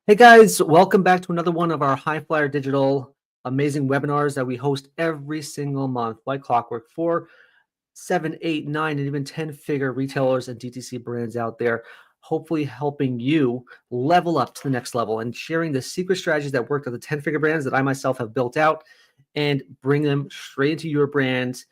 Hey guys, welcome back to another one of our High Flyer Digital amazing webinars that we host every single month like clockwork for 7, 8, 9, and even 10-figure retailers and DTC brands out there, hopefully helping you level up to the next level and sharing the secret strategies that work at the 10-figure brands that I myself have built out and bring them straight into your brand,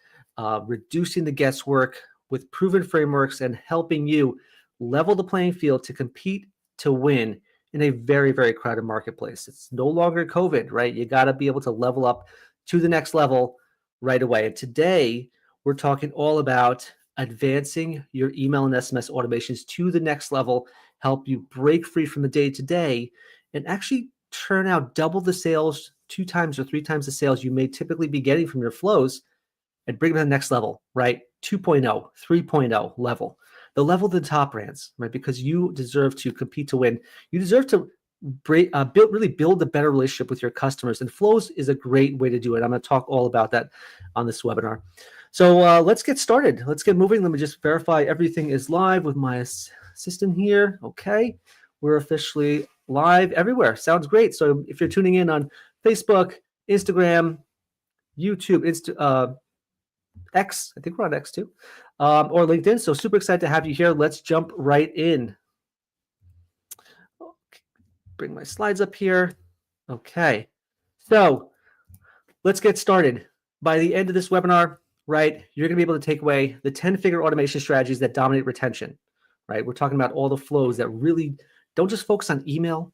reducing the guesswork with proven frameworks and helping you level the playing field to compete to win in a very, very crowded marketplace. It's no longer COVID, right? You got to be able to level up to the next level right away. And today, we're talking all about advancing your email and SMS automations to the next level, help you break free from the day to day, and actually turn out double the sales, 2 times or 3 times the sales you may typically be getting from your flows, and bring them to the next level, right? 2.0, 3.0 level, the level of the top brands, right? Because you deserve to compete to win. You deserve to really build a better relationship with your customers. And flows is a great way to do it. I'm going to talk all about that on this webinar. So let's get started. Let's get moving. Let me just verify everything is live with my assistant here. Okay. We're officially live everywhere. Sounds great. So if you're tuning in on Facebook, Instagram, YouTube, X, I think we're on X too, or LinkedIn. So super excited to have you here. Let's jump right in. Okay. Bring my slides up here. Okay. So let's get started. By the end of this webinar, right, you're going to be able to take away the 10-figure automation strategies that dominate retention, right? We're talking about all the flows that really don't just focus on email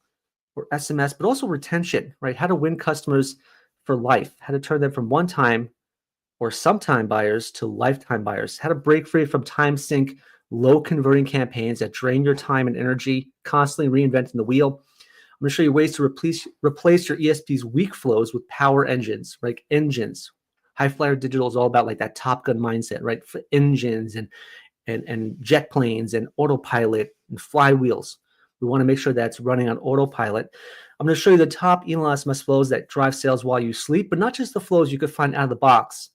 or SMS, but also retention, right? How to win customers for life, how to turn them from one-time or sometime buyers to lifetime buyers, how to break free from time sink, low converting campaigns that drain your time and energy, constantly reinventing the wheel. I'm going to show you ways to replace your ESP's weak flows with power engines, like engines. High Flyer Digital is all about like that Top Gun mindset, right? For engines and jet planes and autopilot and flywheels. We want to make sure that's running on autopilot. I'm going to show you the top email SMS flows that drive sales while you sleep, but not just the flows you could find out of the box.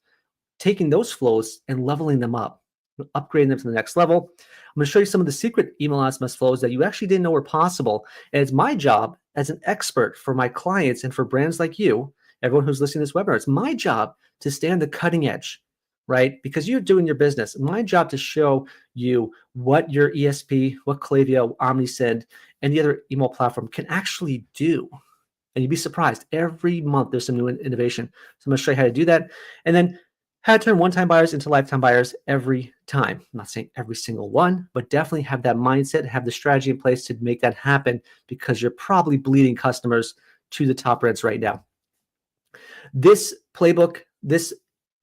Taking those flows and leveling them up, upgrading them to the next level. I'm going to show you some of the secret email SMS flows that you actually didn't know were possible. And it's my job as an expert for my clients and for brands like you, everyone who's listening to this webinar, it's my job to stay on the cutting edge, right? Because you're doing your business. My job to show you what your ESP, what Klaviyo, OmniSend, and the other email platform can actually do. And you'd be surprised. Every month there's some new innovation. So I'm going to show you how to do that. And then how to turn one-time buyers into lifetime buyers every time. I'm not saying every single one, but definitely have that mindset, have the strategy in place to make that happen because you're probably bleeding customers to the top brands right now. This playbook, this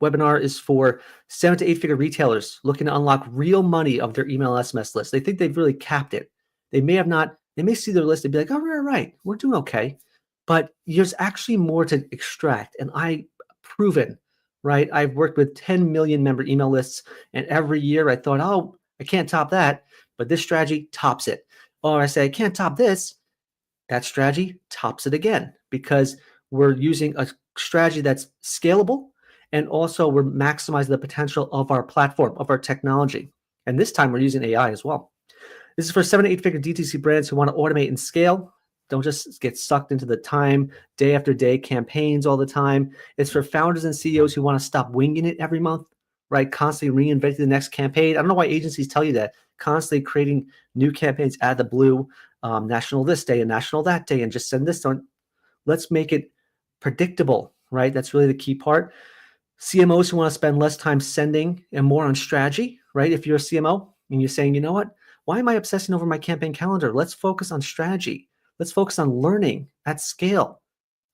webinar is for 7 to 8-figure retailers looking to unlock real money of their email SMS list. They think they've really capped it. They may have not, they may see their list and be like, oh, right, we're doing okay. But there's actually more to extract. And I've proven, right? I've worked with 10 million member email lists, and every year I thought, oh, I can't top that, but this strategy tops it. Or I say, I can't top this, that strategy tops it again, because we're using a strategy that's scalable, and also we're maximizing the potential of our platform, of our technology. And this time we're using AI as well. This is for 7 to 8-figure DTC brands who want to automate and scale. Don't just get sucked into the time, day after day campaigns all the time. It's for founders and CEOs who want to stop winging it every month, right? Constantly reinventing the next campaign. I don't know why agencies tell you that. Constantly creating new campaigns out of the blue, national this day and national that day, and just send this on. Let's make it predictable, right? That's really the key part. CMOs who want to spend less time sending and more on strategy, right? If you're a CMO and you're saying, you know what? Why am I obsessing over my campaign calendar? Let's focus on strategy. Let's focus on learning at scale,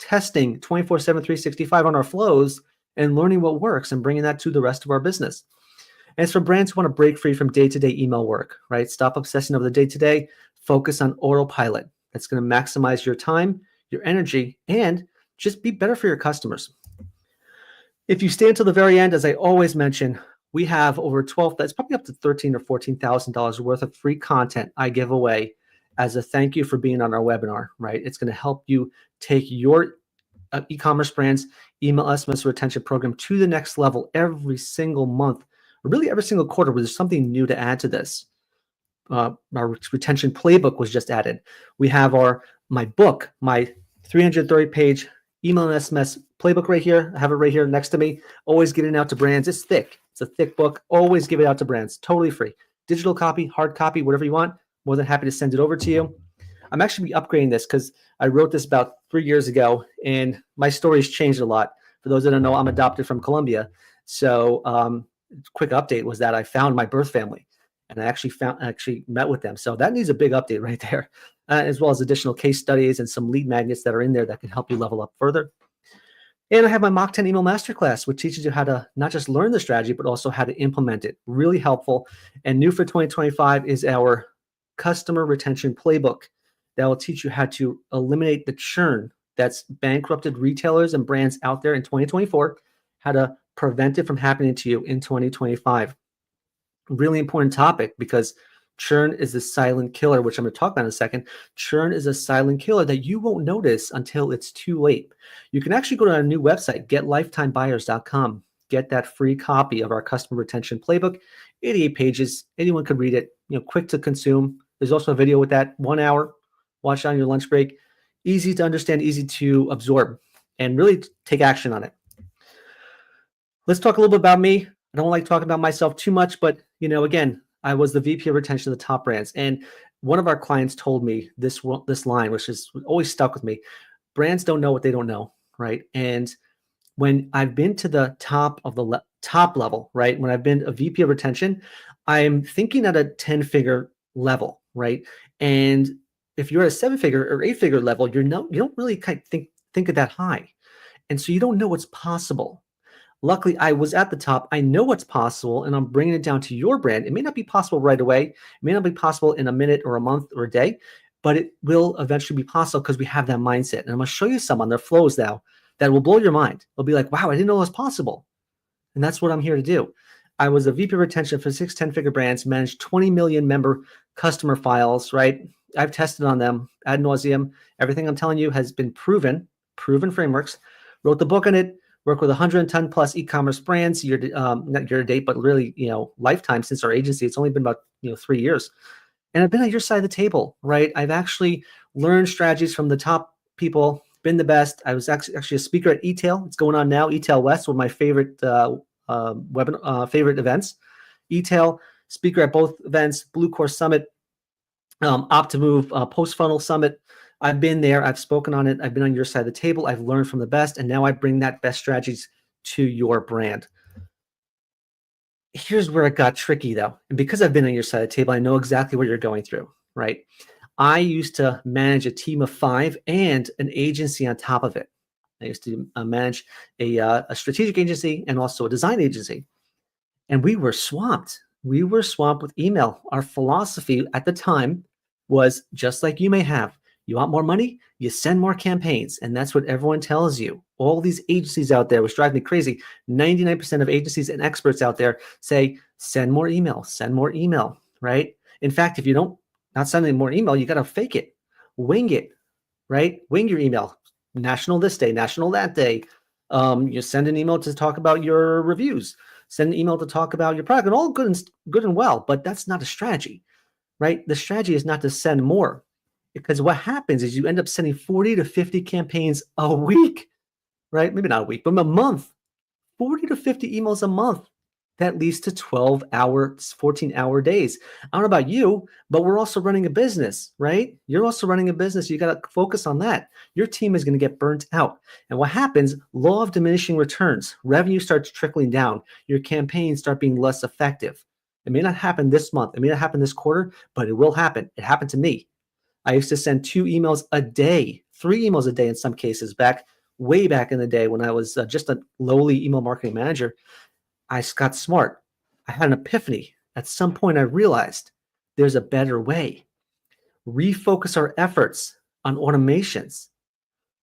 testing 24/7, 365 on our flows, and learning what works and bringing that to the rest of our business. And it's for brands who want to break free from day-to-day email work, right? Stop obsessing over the day-to-day, focus on autopilot. That's going to maximize your time, your energy, and just be better for your customers. If you stay until the very end, as I always mention, we have over 12, that's probably up to $13,000 or $14,000 worth of free content I give away as a thank you for being on our webinar, right? It's going to help you take your e-commerce brand's email SMS retention program to the next level every single month, or really every single quarter where there's something new to add to this. Our retention playbook was just added. We have our my book, my 330-page email and SMS playbook right here. I have it right here next to me. Always getting it out to brands. It's thick. It's a thick book. Always give it out to brands. Totally free. Digital copy, hard copy, whatever you want. More than happy to send it over to you. I'm actually upgrading this because I wrote this about 3 years ago, and my story's changed a lot. For those that don't know, I'm adopted from Colombia. So quick update was that I found my birth family, and I actually met with them. So that needs a big update right there, as well as additional case studies and some lead magnets that are in there that can help you level up further. And I have my Mach 10 Email Masterclass, which teaches you how to not just learn the strategy, but also how to implement it. Really helpful. And new for 2025 is our customer retention playbook that will teach you how to eliminate the churn that's bankrupted retailers and brands out there in 2024, how to prevent it from happening to you in 2025. Really important topic because churn is a silent killer, which I'm going to talk about in a second. Churn is a silent killer that you won't notice until it's too late. You can actually go to our new website, getlifetimebuyers.com. Get that free copy of our customer retention playbook, 88 pages. Anyone could read it, quick to consume. There's also a video with that, 1 hour. Watch it on your lunch break. Easy to understand, easy to absorb, and really take action on it. Let's talk a little bit about me. I don't like talking about myself too much, but again, I was the VP of retention of the top brands. And one of our clients told me this line, which has always stuck with me. Brands don't know what they don't know, right? And when I've been to the top of the top level, right? When I've been a VP of retention, I'm thinking at a 10-figure level, right? And if you're at a 7-figure or 8-figure level, you don't really kind of think of that high. And so you don't know what's possible. Luckily, I was at the top. I know what's possible, and I'm bringing it down to your brand. It may not be possible right away. It may not be possible in a minute or a month or a day, but it will eventually be possible because we have that mindset. And I'm going to show you some on their flows now that will blow your mind. It'll be like, wow, I didn't know it was possible. And that's what I'm here to do. I was a VP of retention for 6, 10-figure brands, managed 20 million member customer files, right? I've tested on them ad nauseum. Everything I'm telling you has been proven frameworks. Wrote the book on it. Work with 110 plus e-commerce brands, not year to date, but really, lifetime since our agency. It's only been about 3 years, and I've been at your side of the table, right? I've actually learned strategies from the top people, been the best. I was actually a speaker at e-tail. It's going on now. e-tail West, one of my favorite favorite events. e-tail speaker at both events. Blue Course Summit, Optimove Post Funnel Summit. I've been there. I've spoken on it. I've been on your side of the table. I've learned from the best, and now I bring that best strategies to your brand. Here's where it got tricky, though. And because I've been on your side of the table, I know exactly what you're going through, right? I used to manage a team of 5 and an agency on top of it. I used to manage a strategic agency and also a design agency. And we were swamped. We were swamped with email. Our philosophy at the time was just like you may have. You want more money? You send more campaigns. And that's what everyone tells you. All these agencies out there, which drive me crazy, 99% of agencies and experts out there say, send more email, right? In fact, if you not sending more email, you got to fake it, wing it, right? Wing your email. National this day, national that day. You send an email to talk about your reviews, send an email to talk about your product, and all good and well, but that's not a strategy, right? The strategy is not to send more. Because what happens is you end up sending 40 to 50 campaigns a week, right? Maybe not a week, but a month. 40 to 50 emails a month. That leads to 12-hour, 14-hour days. I don't know about you, but we're also running a business, right? You're also running a business. You got to focus on that. Your team is going to get burnt out. And what happens, law of diminishing returns. Revenue starts trickling down. Your campaigns start being less effective. It may not happen this month. It may not happen this quarter, but it will happen. It happened to me. I used to send 2 emails a day, 3 emails a day in some cases, way back in the day when I was just a lowly email marketing manager. I got smart. I had an epiphany. At some point, I realized there's a better way. Refocus our efforts on automations,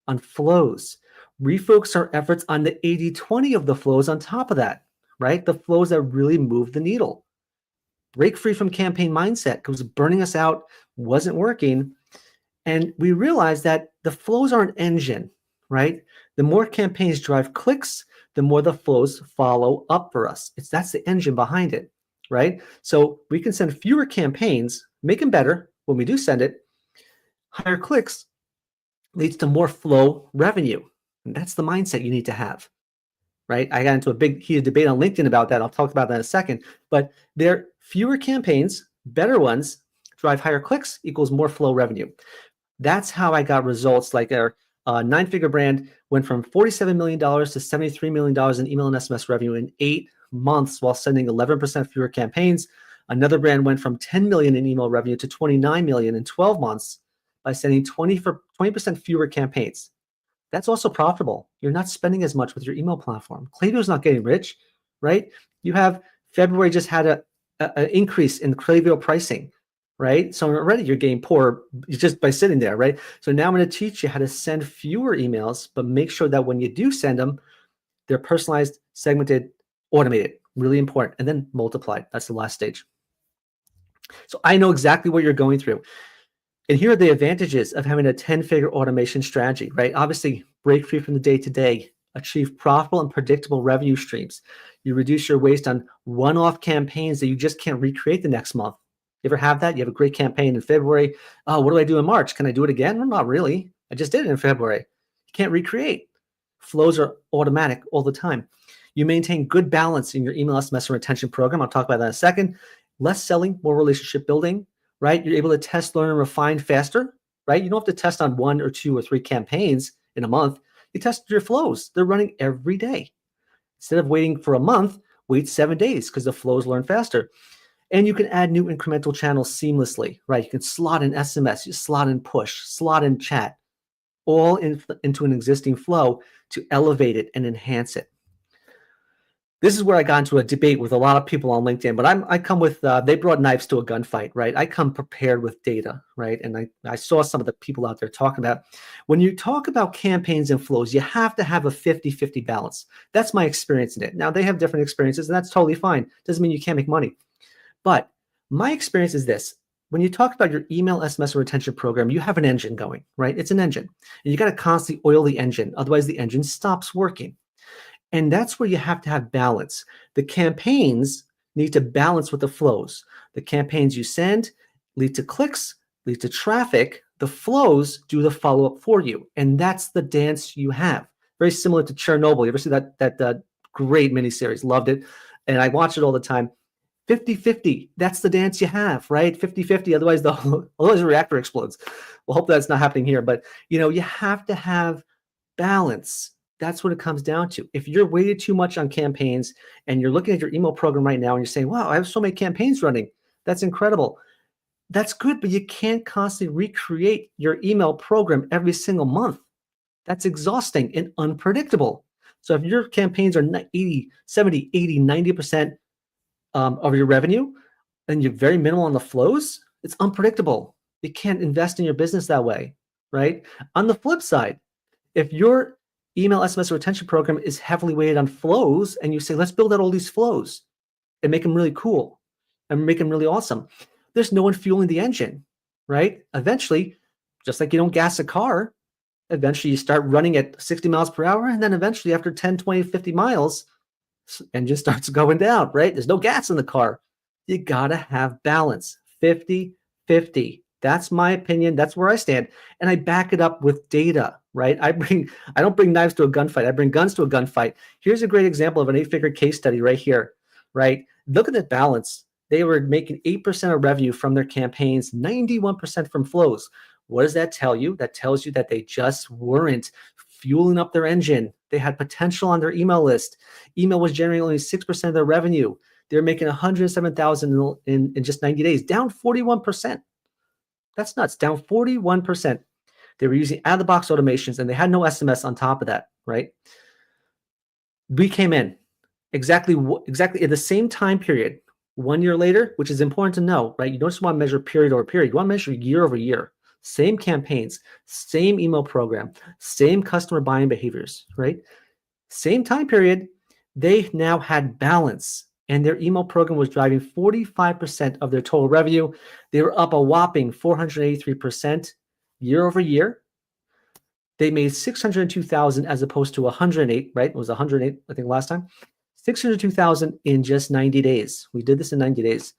on flows. Refocus our efforts on the 80-20 of the flows on top of that, right? The flows that really move the needle. Break free from campaign mindset because burning us out wasn't working. And we realized that the flows are an engine, right? The more campaigns drive clicks, the more the flows follow up for us. That's the engine behind it, right? So we can send fewer campaigns, make them better when we do send it, higher clicks, leads to more flow revenue. And that's the mindset you need to have, right? I got into a big heated debate on LinkedIn about that. I'll talk about that in a second. But there fewer campaigns, better ones, drive higher clicks equals more flow revenue. That's how I got results. Like our nine-figure brand went from $47 million to $73 million in email and SMS revenue in 8 months while sending 11% fewer campaigns. Another brand went from 10 million in email revenue to 29 million in 12 months by sending 20% fewer campaigns. That's also profitable. You're not spending as much with your email platform. Klaviyo's not getting rich, right? You have February just had an increase in Klaviyo pricing, right? So already you're getting poor just by sitting there, right? So now I'm going to teach you how to send fewer emails, but make sure that when you do send them, they're personalized, segmented, automated. Really important. And then multiplied. That's the last stage. So I know exactly what you're going through. And here are the advantages of having a 10-figure automation strategy, right? Obviously, break free from the day-to-day, achieve profitable and predictable revenue streams. You reduce your waste on one-off campaigns that you just can't recreate the next month. You ever have that? You have a great campaign in February. Oh, what do I do in March? Can I do it again? Well, not really. I just did it in February. You can't recreate. Flows are automatic all the time. You maintain good balance in your email, SMS, and retention program. I'll talk about that in a second. Less selling, more relationship building, right? You're able to test, learn, and refine faster, right? You don't have to test on 1 or 2 or 3 campaigns in a month. You test your flows. They're running every day. Instead of waiting for a month, wait 7 days because the flows learn faster. And you can add new incremental channels seamlessly, right? You can slot in SMS, you slot in push, slot in chat, all into an existing flow to elevate it and enhance it. This is where I got into a debate with a lot of people on LinkedIn, but I come with, they brought knives to a gunfight, right? I come prepared with data, right? And I saw some of the people out there talking about, when you talk about campaigns and flows, you have to have a 50-50 balance. That's my experience in it. Now, they have different experiences, and that's totally fine. Doesn't mean you can't make money. But my experience is this. When you talk about your email, SMS, or retention program, you have an engine going, right? It's an engine. And you got to constantly oil the engine. Otherwise, the engine stops working. And that's where you have to have balance. The campaigns need to balance with the flows. The campaigns you send lead to clicks, lead to traffic. The flows do the follow-up for you. And that's the dance you have. Very similar to Chernobyl. You ever see that great miniseries? Loved it. And I watch it all the time. 50-50, that's the dance you have, right? 50-50, otherwise the reactor explodes. We'll hope that's not happening here. But, you have to have balance. That's what it comes down to. If you're weighted too much on campaigns and you're looking at your email program right now and you're saying, wow, I have so many campaigns running. That's incredible. That's good, but you can't constantly recreate your email program every single month. That's exhausting and unpredictable. So if your campaigns are 80, 70, 80, 90% of your revenue and you're very minimal on the flows, it's unpredictable. You can't invest in your business that way, right? On the flip side, if your email, SMS, retention program is heavily weighted on flows and you say, let's build out all these flows and make them really cool and make them really awesome, there's no one fueling the engine, right? Eventually, just like you don't gas a car, eventually you start running at 60 miles per hour. And then eventually after 10, 20, 50 miles, engine starts going down, right? There's no gas in the car. You got to have balance, 50-50. That's my opinion. That's where I stand. And I back it up with data, right? I don't bring knives to a gunfight. I bring guns to a gunfight. Here's a great example of an 8-figure case study right here, right? Look at the balance. They were making 8% of revenue from their campaigns, 91% from flows. What does that tell you? That tells you that they just weren't fueling up their engine. They had potential on their email list. Email was generating only 6% of their revenue. They're making $107,000 in just 90 days, down 41%. That's nuts, down 41%. They were using out-of-the-box automations, and they had no SMS on top of that, right? We came in exactly in the same time period, 1 year later, which is important to know, right? You don't just want to measure period over period. You want to measure year over year. Same campaigns, same email program, same customer buying behaviors, right? Same time period, they now had balance, and their email program was driving 45% of their total revenue. They were up a whopping 483% year over year. They made 602,000 as opposed to 108, right? It was 108, I think, last time. 602,000 in just 90 days. We did this in 90 days.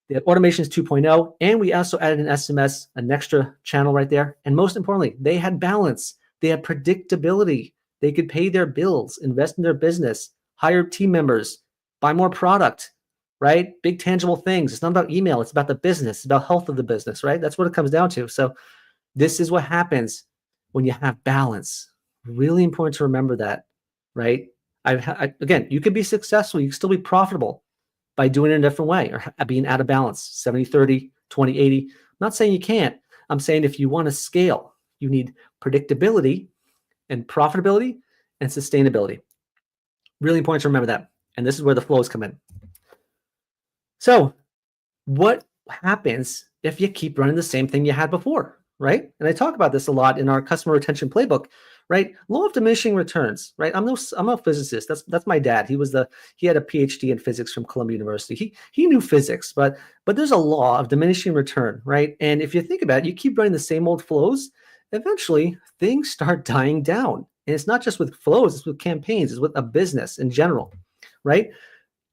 They had automations 2.0, and we also added an SMS, an extra channel right there. And most importantly, they had balance. They had predictability. They could pay their bills, invest in their business, hire team members, buy more product, right? Big tangible things. It's not about email. It's about the business. It's about health of the business, right? That's what it comes down to. So this is what happens when you have balance. Really important to remember that, right? Again, you could be successful. You can still be profitable by doing it in a different way or being out of balance, 70-30, 20-80. I'm not saying you can't. I'm saying if you want to scale, you need predictability and profitability and sustainability. Really important to remember that. And this is where the flows come in. So what happens if you keep running the same thing you had before, right? And I talk about this a lot in our customer retention playbook, right? Law of diminishing returns, right? I'm a physicist. That's my dad. He had a PhD in physics from Columbia University. He knew physics, but there's a law of diminishing return, right? And if you think about it, you keep running the same old flows, eventually things start dying down. And it's not just with flows, it's with campaigns, it's with a business in general, right?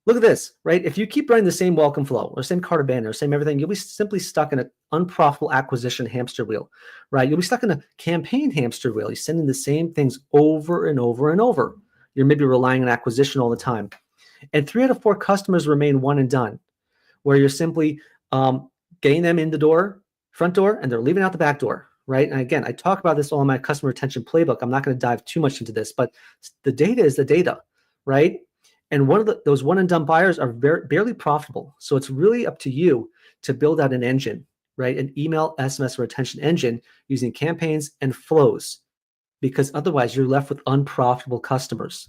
Look at this, right? If you keep running the same welcome flow or same cart banner, or same everything, you'll be simply stuck in an unprofitable acquisition hamster wheel, right? You'll be stuck in a campaign hamster wheel. You're sending the same things over and over and over. You're maybe relying on acquisition all the time. And 3 out of 4 customers remain one and done, where you're simply getting them in the door, front door, and they're leaving out the back door, right? And again, I talk about this all in my customer retention playbook. I'm not going to dive too much into this, but the data is the data, right? And those one and done buyers are barely profitable. So it's really up to you to build out an engine, right? An email, SMS retention engine using campaigns and flows, because otherwise you're left with unprofitable customers.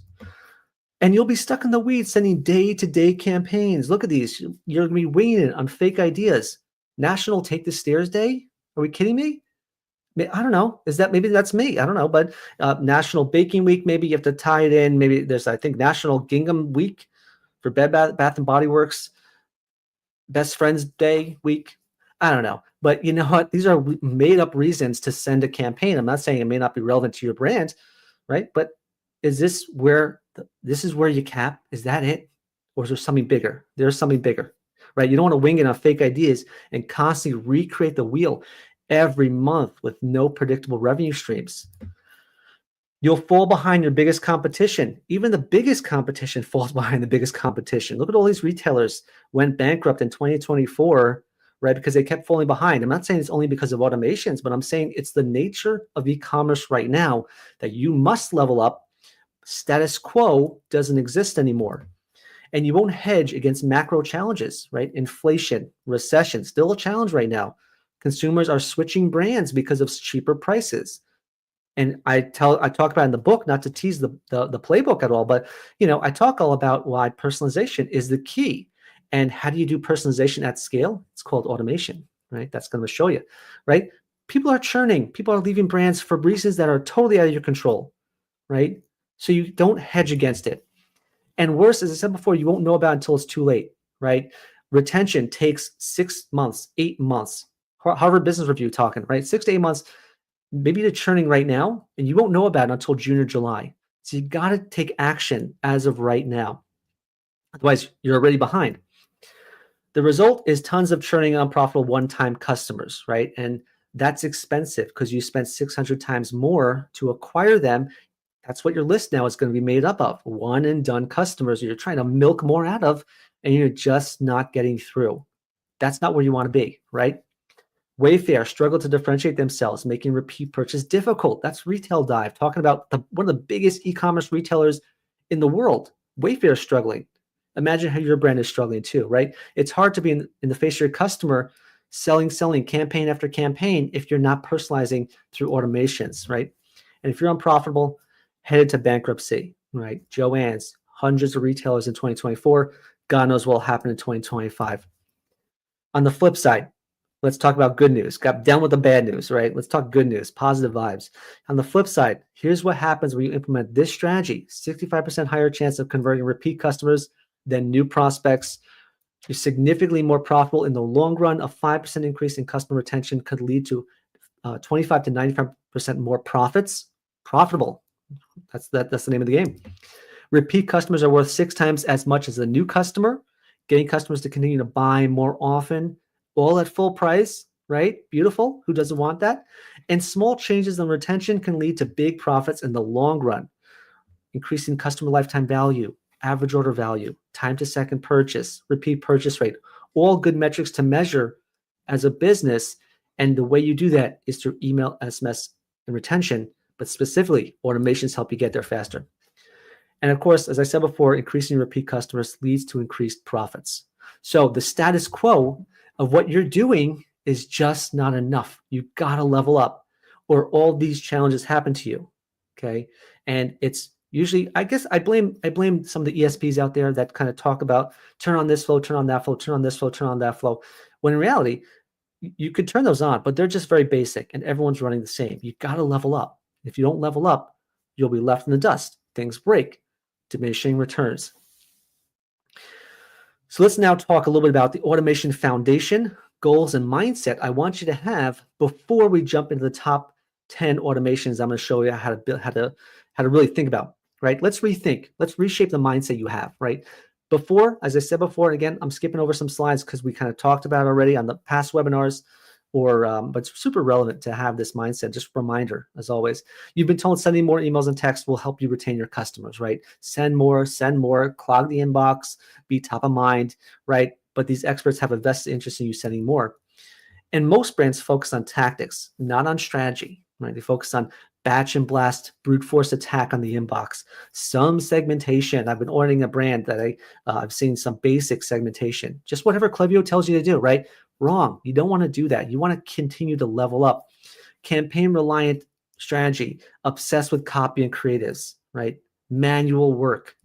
And you'll be stuck in the weeds sending day-to-day campaigns. Look at these. You're going to be winging it on fake ideas. National Take the Stairs Day? Are we kidding me? I don't know. Maybe that's me? I don't know. But National Baking Week, maybe you have to tie it in. Maybe there's, I think, National Gingham Week for Bath and Body Works. Best Friends Day week. I don't know. But you know what? These are made up reasons to send a campaign. I'm not saying it may not be relevant to your brand, right? But is this where you cap? Is that it? Or is there something bigger? There's something bigger, right? You don't want to wing it on fake ideas and constantly recreate the wheel every month with no predictable revenue streams. You'll fall behind your biggest competition. Even the biggest competition falls behind the biggest competition. Look at all these retailers went bankrupt in 2024, right? Because they kept falling behind. I'm not saying it's only because of automations, but I'm saying it's the nature of e-commerce right now that you must level up. Status quo doesn't exist anymore. And you won't hedge against macro challenges, right? Inflation, recession, still a challenge right now. Consumers are switching brands because of cheaper prices. And I talk about in the book, not to tease the playbook at all, but I talk all about why personalization is the key. And how do you do personalization at scale? It's called automation, right? That's going to show you, right? People are churning. People are leaving brands for reasons that are totally out of your control, right? So you don't hedge against it. And worse, as I said before, you won't know about it until it's too late, right? Retention takes 6 months, 8 months. Harvard Business Review talking, right? 6 to 8 months. Maybe you're churning right now, and you won't know about it until June or July. So you got to take action as of right now. Otherwise, you're already behind. The result is tons of churning unprofitable one-time customers, right? And that's expensive because you spent 600 times more to acquire them. That's what your list now is going to be made up of. One and done customers you're trying to milk more out of, and you're just not getting through. That's not where you want to be, right? Wayfair struggled to differentiate themselves, making repeat purchase difficult. That's Retail Dive, talking about one of the biggest e-commerce retailers in the world. Wayfair is struggling. Imagine how your brand is struggling too, right? It's hard to be in the face of your customer, selling campaign after campaign if you're not personalizing through automations, right? And if you're unprofitable, headed to bankruptcy, right? Joann's, hundreds of retailers in 2024. God knows what will happen in 2025. On the flip side, let's talk about good news. Got down with the bad news, right? Let's talk good news, positive vibes. On the flip side, here's what happens when you implement this strategy. 65% higher chance of converting repeat customers than new prospects. You're significantly more profitable in the long run. A 5% increase in customer retention could lead to 25 to 95% more profits. Profitable. That's the name of the game. Repeat customers are worth 6 times as much as a new customer. getting customers to continue to buy more often, all at full price, right? Beautiful. Who doesn't want that? And small changes in retention can lead to big profits in the long run, increasing customer lifetime value, average order value, time to second purchase, repeat purchase rate, all good metrics to measure as a business. And the way you do that is through email, SMS, and retention, but specifically automations help you get there faster. And of course, as I said before, increasing repeat customers leads to increased profits. So the status quo of what you're doing is just not enough. You've got to level up, or all these challenges happen to you. Okay. And it's usually, I guess I blame some of the ESPs out there that kind of talk about turn on this flow, turn on that flow, turn on this flow, turn on that flow. When in reality, you could turn those on, but they're just very basic and everyone's running the same. You've got to level up. If you don't level up, you'll be left in the dust. Things break, diminishing returns. So let's now talk a little bit about the automation foundation, goals, and mindset I want you to have before we jump into the top 10 automations I'm going to show you how to really think about, right? Let's rethink. Let's reshape the mindset you have, right? Before, as I said before, and again, I'm skipping over some slides because we kind of talked about it already on the past webinars, but it's super relevant to have this mindset. Just a reminder, as always, you've been told sending more emails and texts will help you retain your customers, right? Send more, clog the inbox, be top of mind, right? But these experts have a vested interest in you sending more. And most brands focus on tactics, not on strategy, right? They focus on batch and blast, brute force attack on the inbox, some segmentation. I've been ordering a brand that I've seen some basic segmentation, just whatever Klaviyo tells you to do, right? Wrong. You don't want to do that. You want to continue to level up. Campaign reliant strategy, obsessed with copy and creatives, right? Manual work,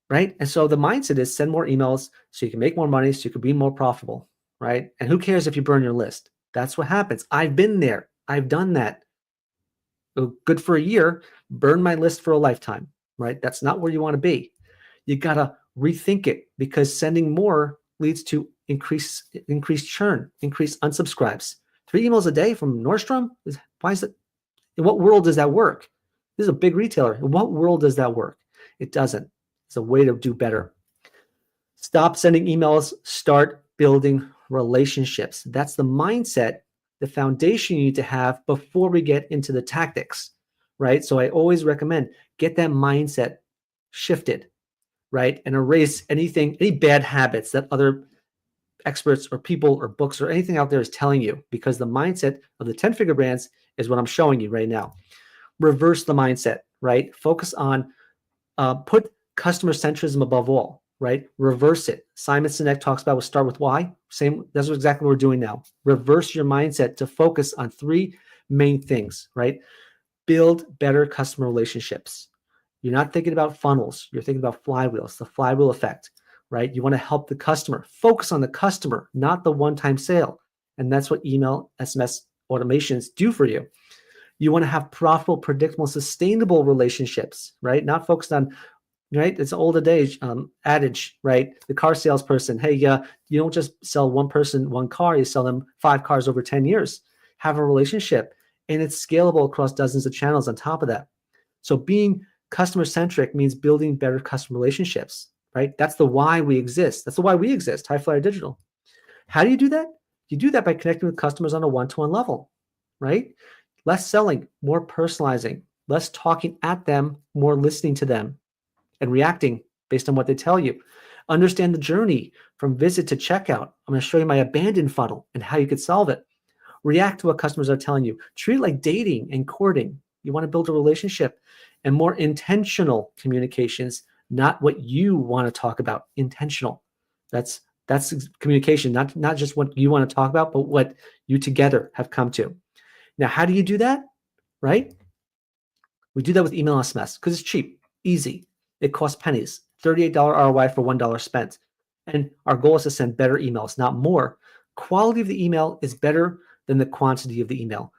right? And so the mindset is send more emails so you can make more money, so you can be more profitable, right? And who cares if you burn your list? That's what happens. I've been there. I've done that. Good for a year, burn my list for a lifetime, right? That's not where you want to be. You got to rethink it, because sending more leads to increased churn, increased unsubscribes. 3 emails a day from Nordstrom? Why is it? In what world does that work? This is a big retailer. In what world does that work? It doesn't. It's a way to do better. Stop sending emails. Start building relationships. That's the mindset, the foundation you need to have before we get into the tactics, right? So I always recommend get that mindset shifted, right? And erase any bad habits that other experts or people or books or anything out there is telling you, because the mindset of the 10-figure brands is what I'm showing you right now. Reverse the mindset, right? Focus on, put customer centrism above all, right? Reverse it. Simon Sinek talks about start with why. Same, that's exactly what we're doing now. Reverse your mindset to focus on 3 main things, right? Build better customer relationships. You're not thinking about funnels. You're thinking about flywheels, the flywheel effect, right? You want to help the customer. Focus on the customer, not the one-time sale. And that's what email, SMS automations do for you. You want to have profitable, predictable, sustainable relationships, right? Not focused on, right? It's an old adage, right? The car salesperson, hey, you don't just sell one person one car, you sell them 5 cars over 10 years. Have a relationship, and it's scalable across dozens of channels on top of that. So being customer-centric means building better customer relationships, right? That's the why we exist. That's the why we exist, High Flyer Digital. How do you do that? You do that by connecting with customers on a one-to-one level, right? Less selling, more personalizing, less talking at them, more listening to them and reacting based on what they tell you. Understand the journey from visit to checkout. I'm going to show you my abandoned funnel and how you could solve it. React to what customers are telling you. Treat it like dating and courting. You want to build a relationship, and more intentional communications, not what you want to talk about. Intentional. That's communication, not just what you want to talk about, but what you together have come to. Now, how do you do that? Right? We do that with email SMS because it's cheap, easy. It costs pennies, $38 ROI for $1 spent. And our goal is to send better emails, not more. Quality of the email is better than the quantity of the email.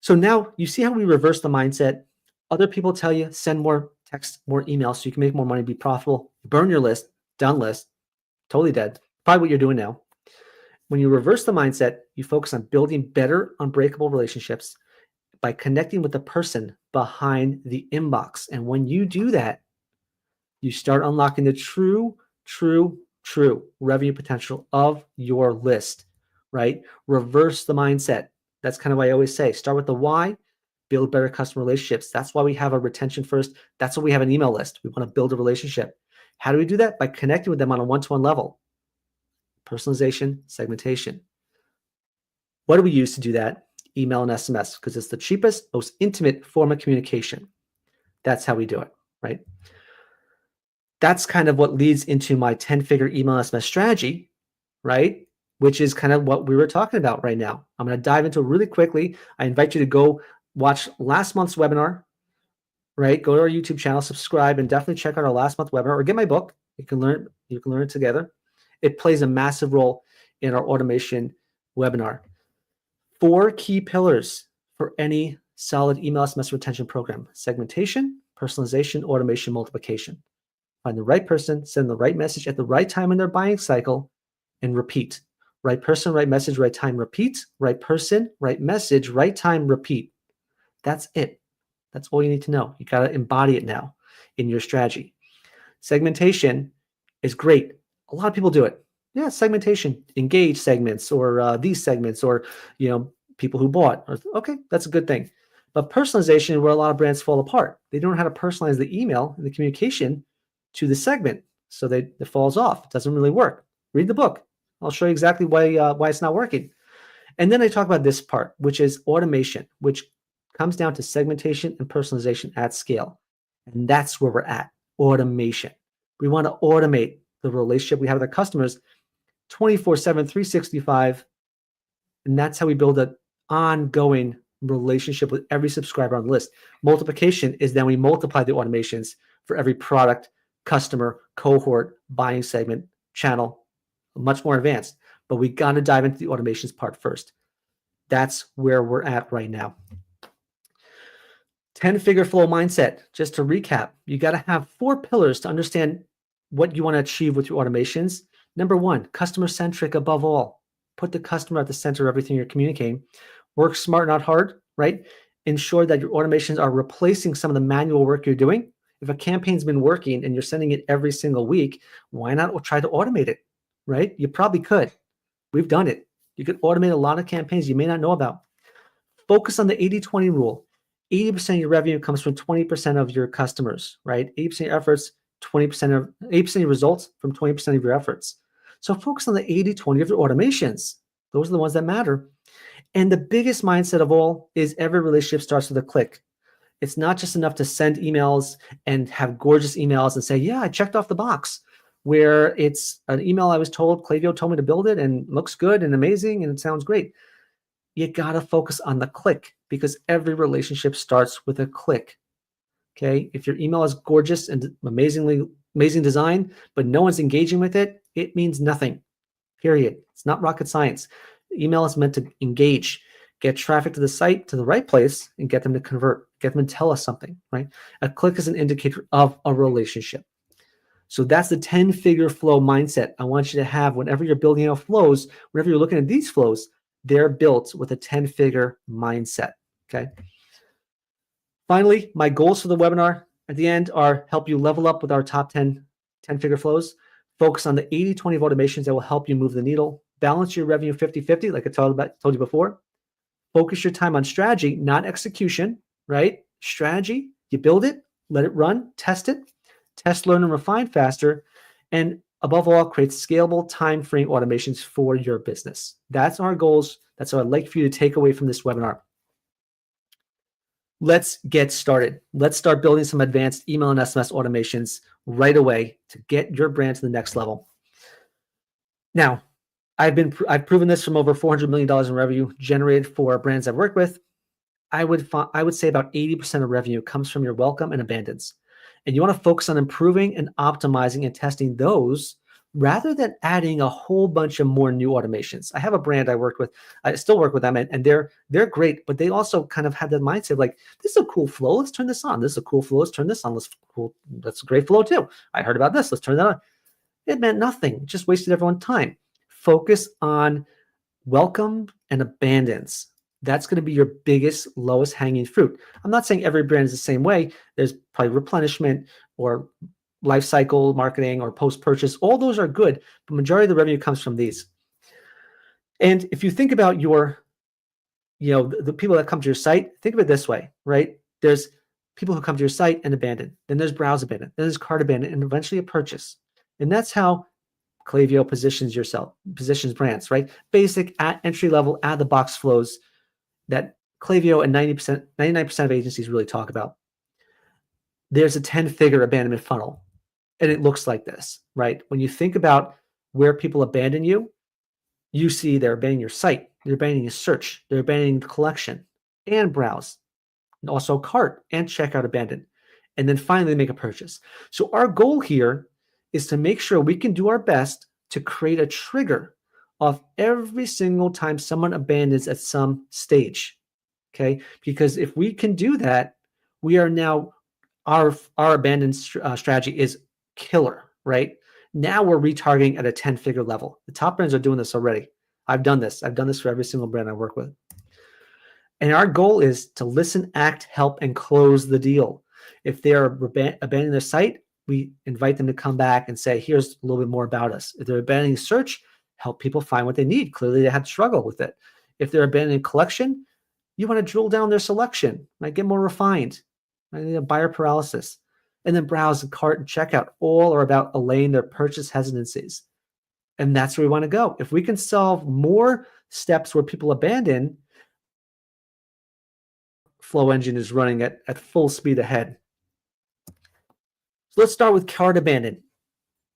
So now you see how we reverse the mindset. Other people tell you send more text, more emails so you can make more money, be profitable, burn your list, done list, totally dead. Probably what you're doing now. When you reverse the mindset, you focus on building better, unbreakable relationships by connecting with the person behind the inbox. And when you do that, you start unlocking the true true revenue potential of your list, right? Reverse the mindset. That's kind of why I always say, start with the why, build better customer relationships. That's why we have a retention first. That's why we have an email list. We want to build a relationship. How do we do that? By connecting with them on a one-to-one level. Personalization, segmentation. What do we use to do that? Email and SMS, because it's the cheapest, most intimate form of communication. That's how we do it, right? That's kind of what leads into my 10-figure email SMS strategy, right? Which is kind of what we were talking about right now. I'm going to dive into it really quickly. I invite you to go watch last month's webinar, right? Go to our YouTube channel, subscribe, and definitely check out our last month webinar or get my book. You can learn it together. It plays a massive role in our automation webinar. 4 key pillars for any solid email SMS retention program: segmentation, personalization, automation, multiplication. Find the right person, send the right message at the right time in their buying cycle, and repeat. Right person, right message, right time, repeat. Right person, right message, right time, repeat. That's it. That's all you need to know. You got to embody it now in your strategy. Segmentation is great. A lot of people do it. Yeah, segmentation, engage segments, or these segments, or people who bought. Okay, that's a good thing. But personalization is where a lot of brands fall apart. They don't know how to personalize the email and the communication to the segment, so it falls off. It doesn't really work. Read the book. I'll show you exactly why it's not working. And then I talk about this part, which is automation, which comes down to segmentation and personalization at scale. And that's where we're at, automation. We want to automate the relationship we have with our customers 24/7, 365. And that's how we build an ongoing relationship with every subscriber on the list. Multiplication is then we multiply the automations for every product, customer, cohort, buying segment, channel, much more advanced. But we got to dive into the automations part first. That's where we're at right now. 10-figure flow mindset. Just to recap, you got to have 4 pillars to understand what you want to achieve with your automations. Number 1, customer-centric above all. Put the customer at the center of everything you're communicating. Work smart, not hard, right? Ensure that your automations are replacing some of the manual work you're doing. If a campaign's been working and you're sending it every single week, why not try to automate it, right? You probably could. We've done it. You could automate a lot of campaigns you may not know about. Focus on the 80-20 rule. 80% of your revenue comes from 20% of your customers, right? 80% of your efforts, 80% of your results from 20% of your efforts. So focus on the 80-20 of your automations. Those are the ones that matter. And the biggest mindset of all is every relationship starts with a click. It's not just enough to send emails and have gorgeous emails and say, yeah, I checked off the box, where it's an email I was told, Klaviyo told me to build it and looks good and amazing and it sounds great. You got to focus on the click, because every relationship starts with a click. Okay. If your email is gorgeous and amazing design, but no one's engaging with it, it means nothing, period. It's not rocket science. Email is meant to engage, get traffic to the site, to the right place, and get them to convert, get them to tell us something, right? A click is an indicator of a relationship. So that's the 10-figure flow mindset I want you to have whenever you're building out flows, whenever you're looking at these flows, they're built with a 10-figure mindset, okay? Finally, my goals for the webinar at the end are help you level up with our top 10-figure flows, focus on the 80-20 of automations that will help you move the needle, balance your revenue 50-50, like I told you before, focus your time on strategy, not execution, right? Strategy, you build it, let it run, test, learn, and refine faster, and above all, create scalable, time-free automations for your business. That's our goals. That's what I'd like for you to take away from this webinar. Let's get started. Let's start building some advanced email and SMS automations right away to get your brand to the next level. Now, I've proven this from over $400 million in revenue generated for brands I've worked with. I would say about 80% of revenue comes from your welcome and abandons. And you want to focus on improving and optimizing and testing those rather than adding a whole bunch of more new automations. I have a brand I worked with. I still work with them, and they're great, but they also kind of have that mindset like, this is a cool flow. Let's turn this on. This is a cool flow. Let's turn this on. That's a great flow too. I heard about this. Let's turn that on. It meant nothing. It just wasted everyone's time. Focus on welcome and abandons. That's going to be your biggest, lowest hanging fruit. I'm not saying every brand is the same way. There's probably replenishment or life cycle marketing or post-purchase. All those are good, but majority of the revenue comes from these. And if you think about your, the people that come to your site, think of it this way, right? There's people who come to your site and abandon. Then there's browse abandon. Then there's cart abandon, and eventually a purchase. And that's how Klaviyo positions brands, right? Basic at entry level, out of the box flows that Klaviyo and 99% of agencies really talk about. There's a 10-figure abandonment funnel, and it looks like this, right? When you think about where people abandon you, you see they're abandoning your site, they're abandoning your search, they're abandoning the collection and browse, and also cart and checkout abandon, and then finally make a purchase. So our goal here is to make sure we can do our best to create a trigger of every single time someone abandons at some stage, okay? Because if we can do that, we are now, our abandon strategy is killer, right? Now we're retargeting at a 10-figure level. The top brands are doing this already. I've done this for every single brand I work with. And our goal is to listen, act, help, and close the deal. If they're abandoning their site, we invite them to come back and say, here's a little bit more about us. If they're abandoning search, help people find what they need. Clearly, they had struggle with it. If they're abandoning collection, you want to drill down their selection, right? Get more refined, right? Buyer paralysis. And then browse and cart and checkout all are about allaying their purchase hesitancies. And that's where we want to go. If we can solve more steps where people abandon, Flow Engine is running at full speed ahead. So let's start with cart abandon,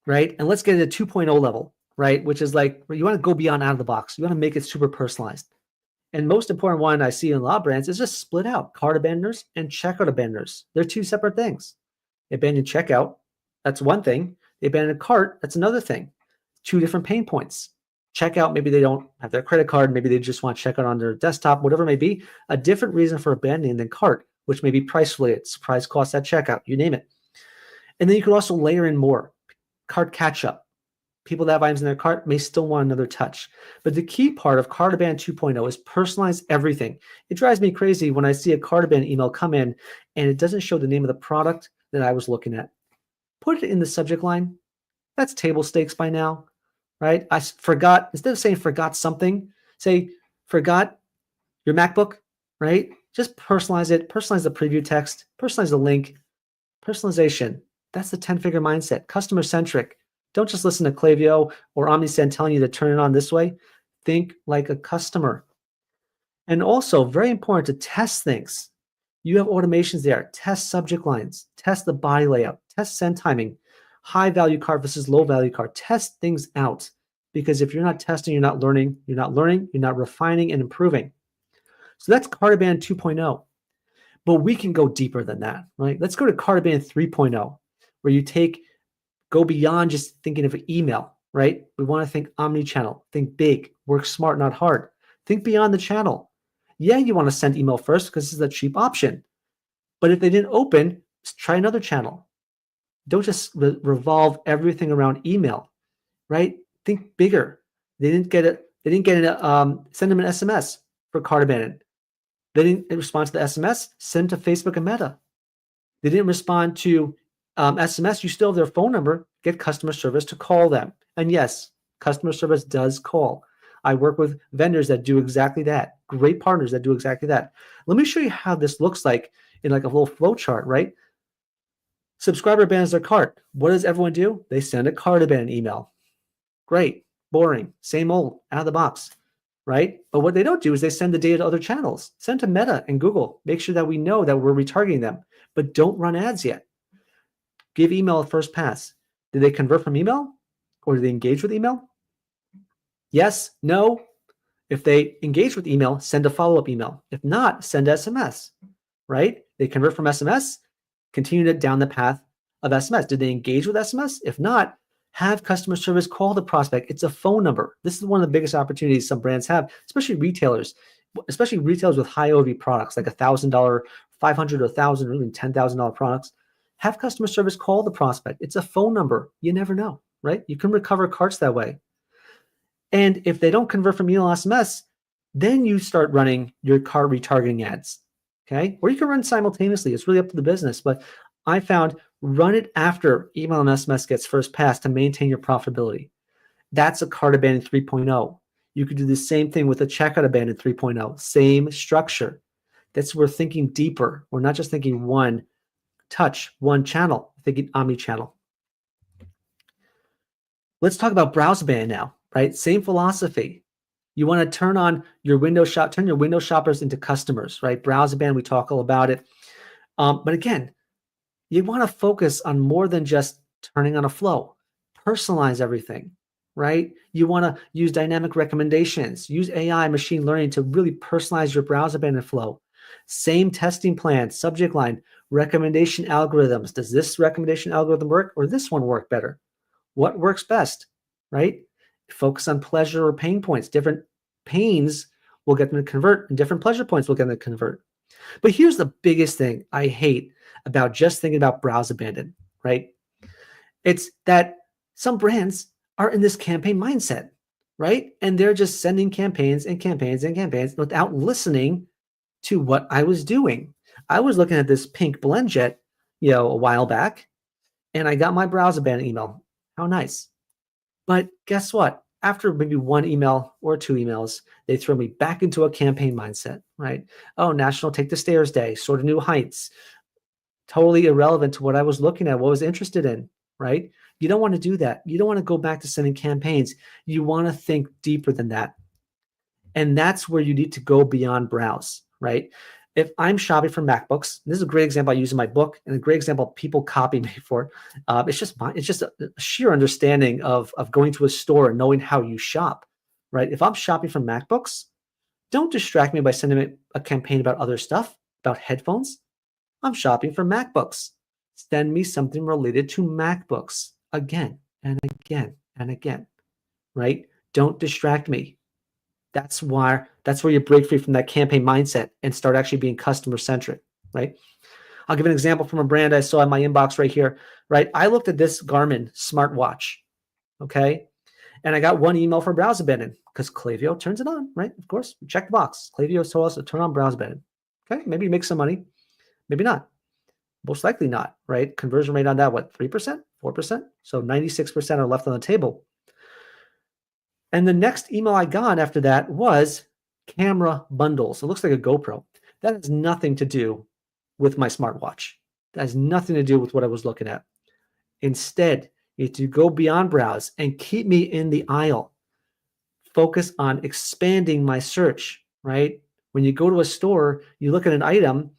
right? And let's get it to 2.0 level, right? Which is like, you want to go beyond out of the box. You want to make it super personalized. And most important one I see in a lot of brands is just split out cart abandoners and checkout abandoners. They're two separate things. Abandoned checkout, that's one thing. The abandoned cart, that's another thing. Two different pain points. Checkout, maybe they don't have their credit card. Maybe they just want checkout on their desktop, whatever it may be. A different reason for abandoning than cart, which may be price related, surprise cost at checkout, you name it. And then you can also layer in more. Cart catch up. People that have items in their cart may still want another touch. But the key part of Cart Abandon 2.0 is personalize everything. It drives me crazy when I see a Cart Abandon email come in and it doesn't show the name of the product that I was looking at. Put it in the subject line. That's table stakes by now, right? I forgot, instead of saying forgot something, say forgot your MacBook, right? Just personalize it. Personalize the preview text. Personalize the link. Personalization. That's the 10-figure mindset. Customer-centric. Don't just listen to Klaviyo or Omnisend telling you to turn it on this way. Think like a customer. And also, very important to test things. You have automations there. Test subject lines. Test the body layout. Test send timing. High-value card versus low-value card. Test things out. Because if you're not testing, you're not learning. You're not learning. You're not refining and improving. So that's Cart Abandon 2.0. But we can go deeper than that, right? Let's go to Cart Abandon 3.0, where you go beyond just thinking of email, right? We want to think omni-channel, think big, work smart, not hard. Think beyond the channel. Yeah, you want to send email first because this is a cheap option. But if they didn't open, try another channel. Don't just revolve everything around email, right? Think bigger. They didn't get it. Send them an SMS for Cart Abandon. They didn't respond to the SMS, send to Facebook and Meta. They didn't respond to SMS, you still have their phone number, get customer service to call them. And yes, customer service does call. I work with vendors that do exactly that. Great partners that do exactly that. Let me show you how this looks like in like a little flow chart, right? Subscriber abandons their cart. What does everyone do? They send a cart abandon email. Great, boring, same old, out of the box, right? But what they don't do is they send the data to other channels. Send to Meta and Google. Make sure that we know that we're retargeting them, but don't run ads yet. Give email a first pass. Did they convert from email or did they engage with email? Yes, no. If they engage with email, send a follow-up email. If not, send SMS, right? They convert from SMS, continue down the path of SMS. Did they engage with SMS? If not, have customer service call the prospect. It's a phone number. This is one of the biggest opportunities some brands have, especially retailers with high OV products like $1,000, $500 or $1,000 or even $10,000 products. Have customer service call the prospect. It's a phone number. You never know, right? You can recover carts that way. And if they don't convert from email SMS, then you start running your cart retargeting ads, okay? Or you can run simultaneously. It's really up to the business. But I found Run it after email and SMS gets first pass to maintain your profitability. That's a cart abandon 3.0. You could do the same thing with a checkout abandon 3.0. Same structure. That's we're thinking deeper. We're not just thinking one touch, one channel, thinking omni-channel. Let's talk about browse abandon now, right? Same philosophy. You want to turn your window shoppers into customers, right? Browse abandon, we talk all about it. But again, you want to focus on more than just turning on a flow. Personalize everything, right? You want to use dynamic recommendations, use AI, machine learning to really personalize your browse abandon flow. Same testing plan, subject line, recommendation algorithms. Does this recommendation algorithm work or this one work better? What works best, right? Focus on pleasure or pain points. Different pains will get them to convert, and different pleasure points will get them to convert. But here's the biggest thing I hate about just thinking about browse abandon, right? It's that some brands are in this campaign mindset, right? And they're just sending campaigns and campaigns and campaigns without listening to what I was doing. I was looking at this pink blend jet, a while back, and I got my browse abandon email. How nice. But guess what? After maybe one email or two emails, they throw me back into a campaign mindset, right? Oh, National Take the Stairs Day, Sort of New Heights. Totally irrelevant to what I was looking at, what I was interested in, right? You don't want to do that. You don't want to go back to sending campaigns. You want to think deeper than that. And that's where you need to go beyond browse, right? If I'm shopping for MacBooks, this is a great example I use in my book, and a great example people copy me for. It's just a sheer understanding of going to a store and knowing how you shop, right? If I'm shopping for MacBooks, don't distract me by sending me a campaign about other stuff, about headphones. I'm shopping for MacBooks. Send me something related to MacBooks again and again and again, right? Don't distract me. That's where you break free from that campaign mindset and start actually being customer centric, right? I'll give an example from a brand I saw in my inbox right here, right? I looked at this Garmin smartwatch, okay? And I got one email for browse abandon because Klaviyo turns it on, right? Of course, check the box. Klaviyo told us to turn on browse abandon. Okay, maybe make some money, maybe not. Most likely not, right? Conversion rate on that, what, 3%, 4%? So 96% are left on the table. And the next email I got after that was camera bundles. It looks like a GoPro. That has nothing to do with my smartwatch. That has nothing to do with what I was looking at. Instead, you need to go beyond browse and keep me in the aisle. Focus on expanding my search, right? When you go to a store, you look at an item,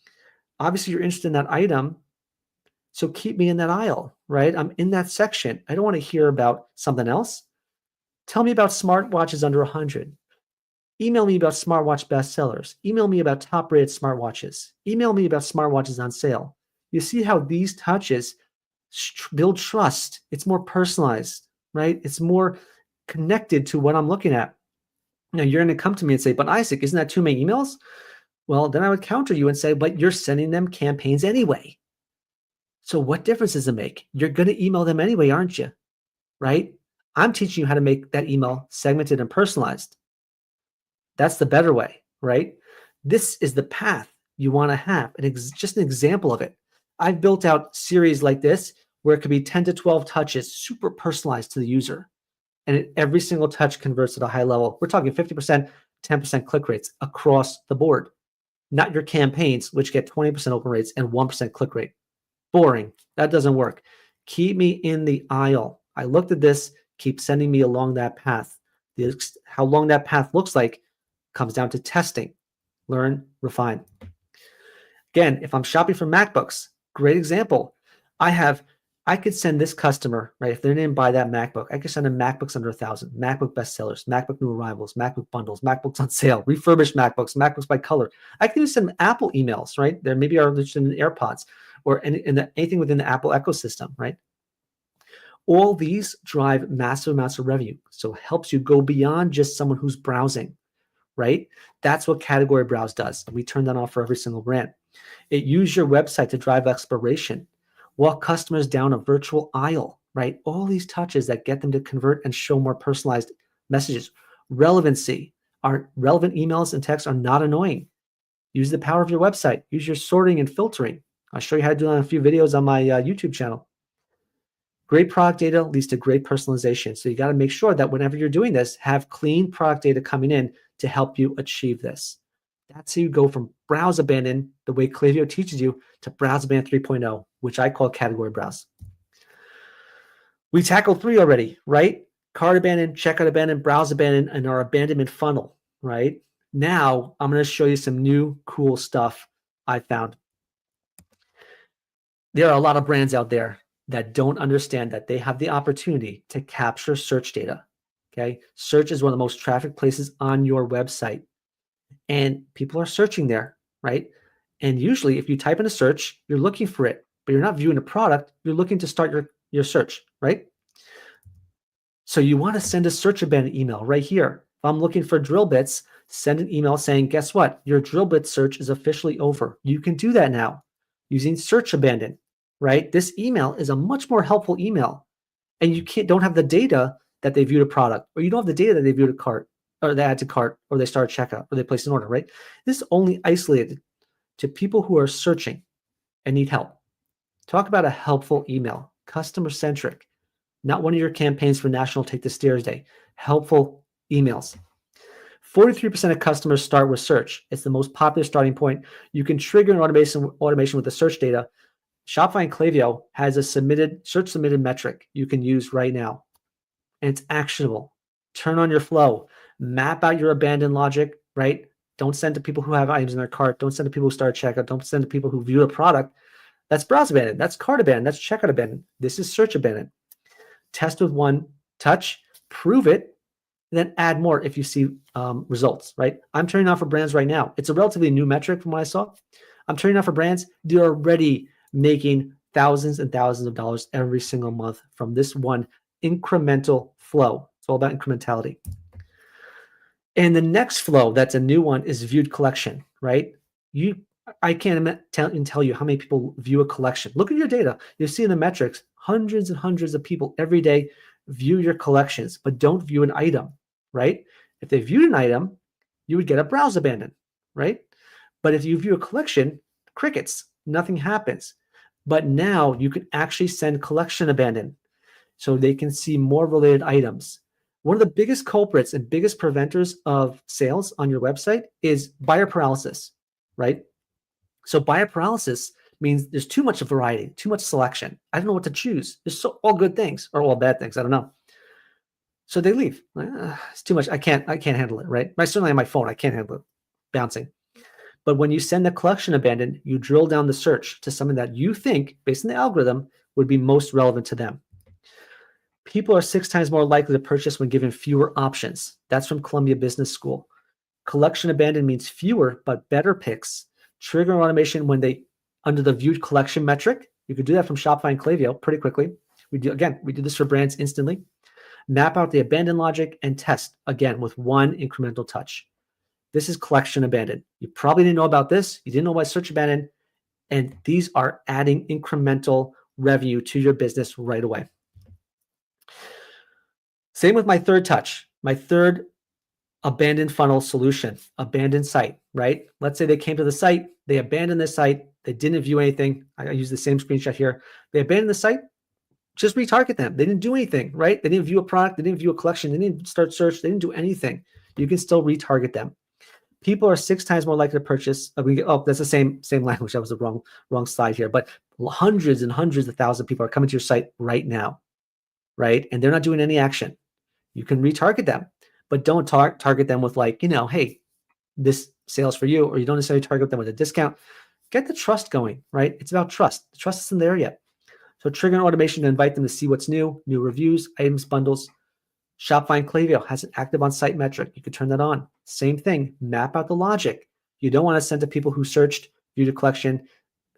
obviously you're interested in that item, so keep me in that aisle, right? I'm in that section. I don't want to hear about something else. Tell me about smartwatches under 100. Email me about smartwatch bestsellers. Email me about top-rated smartwatches. Email me about smartwatches on sale. You see how these touches build trust. It's more personalized, right? It's more connected to what I'm looking at. Now, you're going to come to me and say, but Isaac, isn't that too many emails? Well, then I would counter you and say, but you're sending them campaigns anyway. So what difference does it make? You're going to email them anyway, aren't you? Right? I'm teaching you how to make that email segmented and personalized. That's the better way, right? This is the path you want to have. And just an example of it. I've built out series like this where it could be 10 to 12 touches, super personalized to the user. And every single touch converts at a high level. We're talking 50%, 10% click rates across the board. Not your campaigns, which get 20% open rates and 1% click rate. Boring. That doesn't work. Keep me in the aisle. I looked at this. Keep sending me along that path. How long that path looks like comes down to testing. Learn, refine. Again, if I'm shopping for MacBooks, great example. I could send this customer, right? If they didn't buy that MacBook, I could send them MacBooks under 1,000, MacBook bestsellers, MacBook new arrivals, MacBook bundles, MacBooks on sale, refurbished MacBooks, MacBooks by color. I can even send them Apple emails, right? There maybe are interested in AirPods or anything within the Apple ecosystem, right? All these drive massive amounts of revenue. So it helps you go beyond just someone who's browsing, right? That's what category browse does. We turn that on for every single brand. It uses your website to drive exploration, walk customers down a virtual aisle, right? All these touches that get them to convert and show more personalized messages. Relevancy. Our relevant emails and texts are not annoying. Use the power of your website. Use your sorting and filtering, I'll show you how to do that in a few videos on my YouTube channel. Great product data leads to great personalization. So you got to make sure that whenever you're doing this, have clean product data coming in to help you achieve this. That's how you go from browse abandon, the way Klaviyo teaches you, to browse abandon 3.0, which I call category browse. We tackled 3 already, right? Cart abandon, checkout abandon, browse abandon, and our abandonment funnel, right? Now I'm going to show you some new cool stuff I found. There are a lot of brands out there that don't understand that they have the opportunity to capture search data. Okay. Search is one of the most trafficked places on your website. And people are searching there, right? And usually if you type in a search, you're looking for it, but you're not viewing a product, you're looking to start your search, right? So you want to send a search abandon email right here. If I'm looking for drill bits, send an email saying, guess what? Your drill bit search is officially over. You can do that now using search abandon, right? This email is a much more helpful email. And you don't have the data that they viewed a product, or you don't have the data that they viewed a cart, or they add to cart, or they start a checkout, or they place an order, right? This is only isolated to people who are searching and need help. Talk about a helpful email, customer centric, not one of your campaigns for National Take the Stairs Day. Helpful emails. 43% of customers start with search. It's the most popular starting point. You can trigger an automation with the search data. Shopify and Klaviyo has a search submitted metric you can use right now. And it's actionable. Turn on your flow. Map out your abandoned logic, right? Don't send to people who have items in their cart. Don't send to people who start checkout. Don't send to people who view a product. That's browse abandon. That's cart abandon. That's checkout abandon. This is search abandon. Test with one touch, prove it, and then add more if you see results, right? I'm turning on for brands right now. It's a relatively new metric from what I saw. I'm turning on for brands. They're already making thousands and thousands of dollars every single month from this one incremental flow. It's all about incrementality. And the next flow, that's a new one, is viewed collection, right? I can't tell you how many people view a collection. Look at your data. You see in the metrics, hundreds and hundreds of people every day view your collections, but don't view an item, right? If they viewed an item, you would get a browse abandon, right? But if you view a collection, crickets, nothing happens. But now you can actually send collection abandon so they can see more related items. One of the biggest culprits and biggest preventers of sales on your website is buyer paralysis, right? So buyer paralysis means there's too much variety, too much selection. I don't know what to choose. There's all good things or all bad things. I don't know. So they leave. It's too much. I can't handle it, right? I certainly on my phone, I can't handle it bouncing. But when you send the collection abandon, you drill down the search to something that you think, based on the algorithm, would be most relevant to them. People are 6 times more likely to purchase when given fewer options. That's from Columbia Business School. Collection abandon means fewer but better picks. Trigger automation when they under the viewed collection metric. You could do that from Shopify and Klaviyo pretty quickly. We do this for brands instantly. Map out the abandon logic and test again with one incremental touch. This is collection abandon. You probably didn't know about this. You didn't know about search abandon. And these are adding incremental revenue to your business right away. Same with my third touch, my third abandoned funnel solution, abandoned site, right? Let's say they came to the site, they abandoned the site, they didn't view anything. I use the same screenshot here. They abandoned the site, just retarget them. They didn't do anything, right? They didn't view a product, they didn't view a collection, they didn't start search, they didn't do anything. You can still retarget them. People are 6 times more likely to purchase. That's the same language. That was the wrong slide here. But hundreds and hundreds of thousands of people are coming to your site right now, right? And they're not doing any action. You can retarget them, but don't target them with hey, this sale's for you, or you don't necessarily target them with a discount. Get the trust going, right? It's about trust. The trust isn't there yet. So trigger an automation to invite them to see what's new reviews, items, bundles. Shopify and Klaviyo has an active on-site metric. You can turn that on. Same thing, map out the logic. You don't want to send to people who searched, viewed a collection,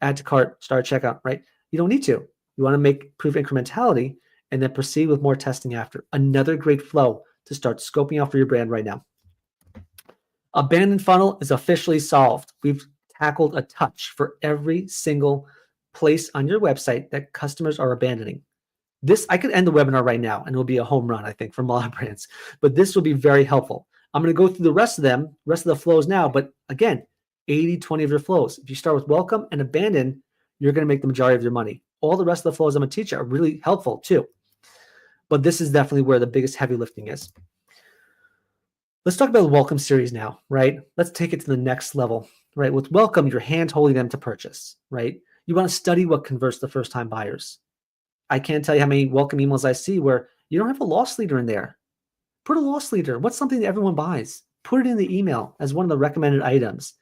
add to cart, start checkout, right? You don't need to. You want to prove incrementality and then proceed with more testing after. Another great flow to start scoping out for your brand right now. Abandoned funnel is officially solved. We've tackled a touch for every single place on your website that customers are abandoning. This, I could end the webinar right now and it will be a home run, I think, from a lot of brands, but this will be very helpful. I'm going to go through the rest of the flows now, but again, 80-20 of your flows. If you start with welcome and abandon, you're going to make the majority of your money. All the rest of the flows I'm going to teach you are really helpful too. But this is definitely where the biggest heavy lifting is. Let's talk about the welcome series now, right? Let's take it to the next level, right? With welcome, you're hand holding them to purchase, right? You want to study what converts the first time buyers. I can't tell you how many welcome emails I see where you don't have a loss leader in there. Put a loss leader. What's something that everyone buys? Put it in the email as one of the recommended items,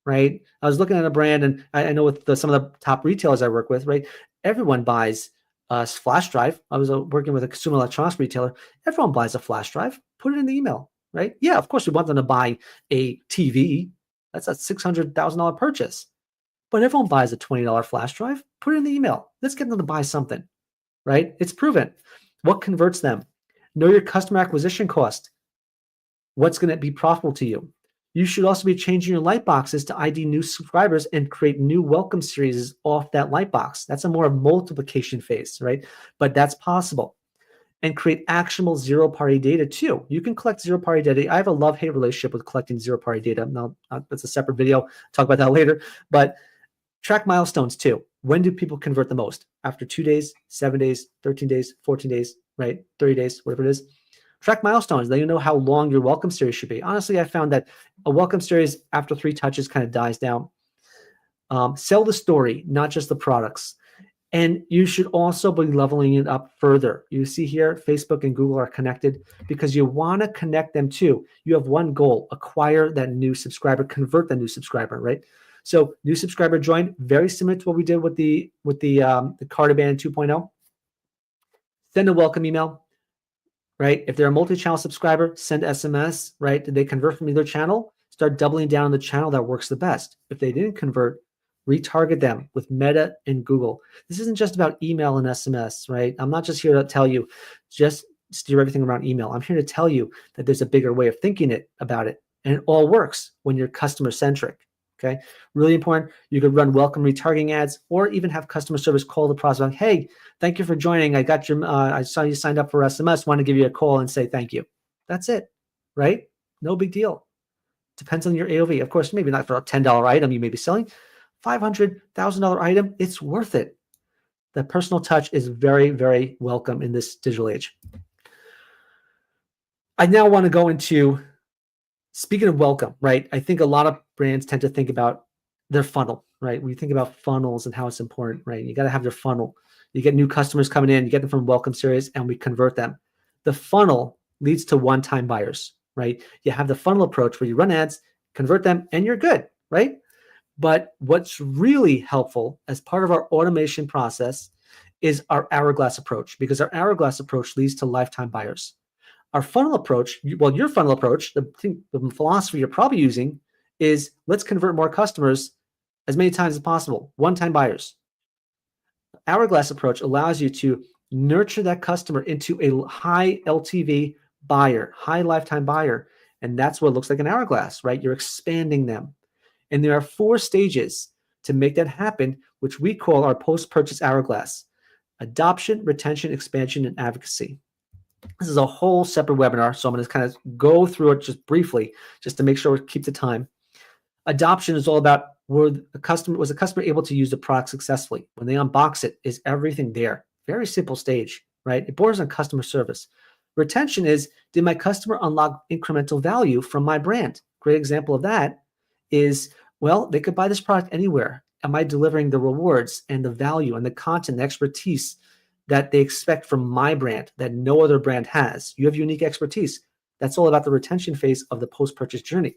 right? I was looking at a brand, and I know with some of the top retailers I work with, right? Everyone buys a flash drive. I was working with a consumer electronics retailer. Everyone buys a flash drive. Put it in the email, right? Yeah, of course we want them to buy a TV. That's a $600,000 purchase. But everyone buys a $20 flash drive. Put it in the email. Let's get them to buy something, right? It's proven. What converts them? Know your customer acquisition cost. What's going to be profitable to you? You should also be changing your light boxes to ID new subscribers and create new welcome series off that light box. That's a more multiplication phase, right? But that's possible. And create actionable zero-party data too. You can collect zero-party data. I have a love-hate relationship with collecting zero-party data. Now, that's a separate video. Talk about that later. But track milestones too. When do people convert the most? After 2 days, 7 days, 13 days, 14 days, right? 30 days, whatever it is. Track milestones. Then you know how long your welcome series should be. Honestly, I found that a welcome series after 3 touches kind of dies down. Sell the story, not just the products. And you should also be leveling it up further. You see here, Facebook and Google are connected because you want to connect them too. You have one goal: acquire that new subscriber, convert that new subscriber, right? So new subscriber join, very similar to what we did with the Cardigan 2.0. Send a welcome email, right? If they're a multi-channel subscriber, send SMS, right? Did they convert from either channel? Start doubling down on the channel that works the best. If they didn't convert, retarget them with Meta and Google. This isn't just about email and SMS, right? I'm not just here to tell you, just steer everything around email. I'm here to tell you that there's a bigger way of thinking about it. And it all works when you're customer centric. Okay. Really important. You could run welcome retargeting ads, or even have customer service call the prospect. Hey, thank you for joining. I got your, I saw you signed up for SMS. Want to give you a call and say thank you. That's it. Right. No big deal. Depends on your AOV. Of course, maybe not for a $10 item you may be selling. $500,000 item, it's worth it. The personal touch is very, very welcome in this digital age. I now want to go into, speaking of welcome, right? I think a lot of brands tend to think about their funnel, right? We think about funnels and how it's important, right? You got to have their funnel. You get new customers coming in, you get them from welcome series, and we convert them. The funnel leads to one-time buyers, right? You have the funnel approach where you run ads, convert them, and you're good, right? But what's really helpful as part of our automation process is our hourglass approach, because our hourglass approach leads to lifetime buyers. Our funnel approach, well, your funnel approach, the philosophy you're probably using is let's convert more customers as many times as possible, one-time buyers. Hourglass approach allows you to nurture that customer into a high LTV buyer, high lifetime buyer. And that's what it looks like an hourglass, right? You're expanding them. And there are 4 stages to make that happen, which we call our post-purchase hourglass: adoption, retention, expansion, and advocacy. This is a whole separate webinar, so I'm going to kind of go through it just briefly, just to make sure we keep the time. Adoption is all about was a customer able to use the product successfully? When they unbox it, is everything there? Very simple stage, right? It borders on customer service. Retention is, did my customer unlock incremental value from my brand? Great example of that is, well, they could buy this product anywhere. Am I delivering the rewards and the value and the content, the expertise that they expect from my brand that no other brand has? You have unique expertise. That's all about the retention phase of the post-purchase journey.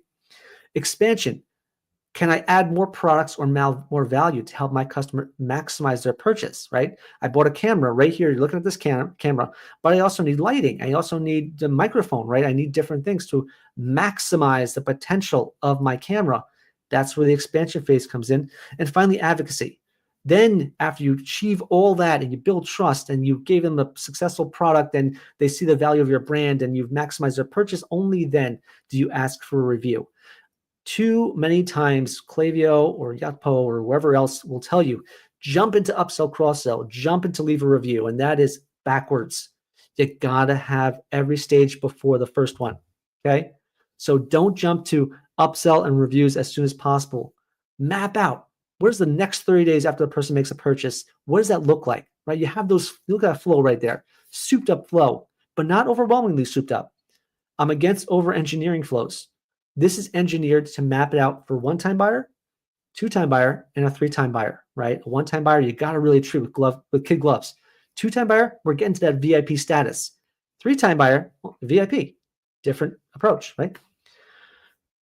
Expansion. Can I add more products or more value to help my customer maximize their purchase, right? I bought a camera right here. You're looking at this camera, but I also need lighting. I also need the microphone, right? I need different things to maximize the potential of my camera. That's where the expansion phase comes in. And finally, advocacy. Then after you achieve all that and you build trust and you gave them a successful product and they see the value of your brand and you've maximized their purchase, only then do you ask for a review. Too many times, Klaviyo or Yotpo or whoever else will tell you, jump into upsell, cross-sell, jump into leave a review, and that is backwards. You gotta have every stage before the first one, okay? So don't jump to upsell and reviews as soon as possible. Map out What is the next 30 days after the person makes a purchase? What does that look like, right? You have those, look at that flow right there, souped up flow, but not overwhelmingly souped up. I'm against over engineering flows. This is engineered to map it out for one-time buyer, two-time buyer, and a three-time buyer, right? A one-time buyer, you got to really treat with kid gloves. Two-time buyer, we're getting to that VIP status. Three-time buyer, VIP, different approach, right?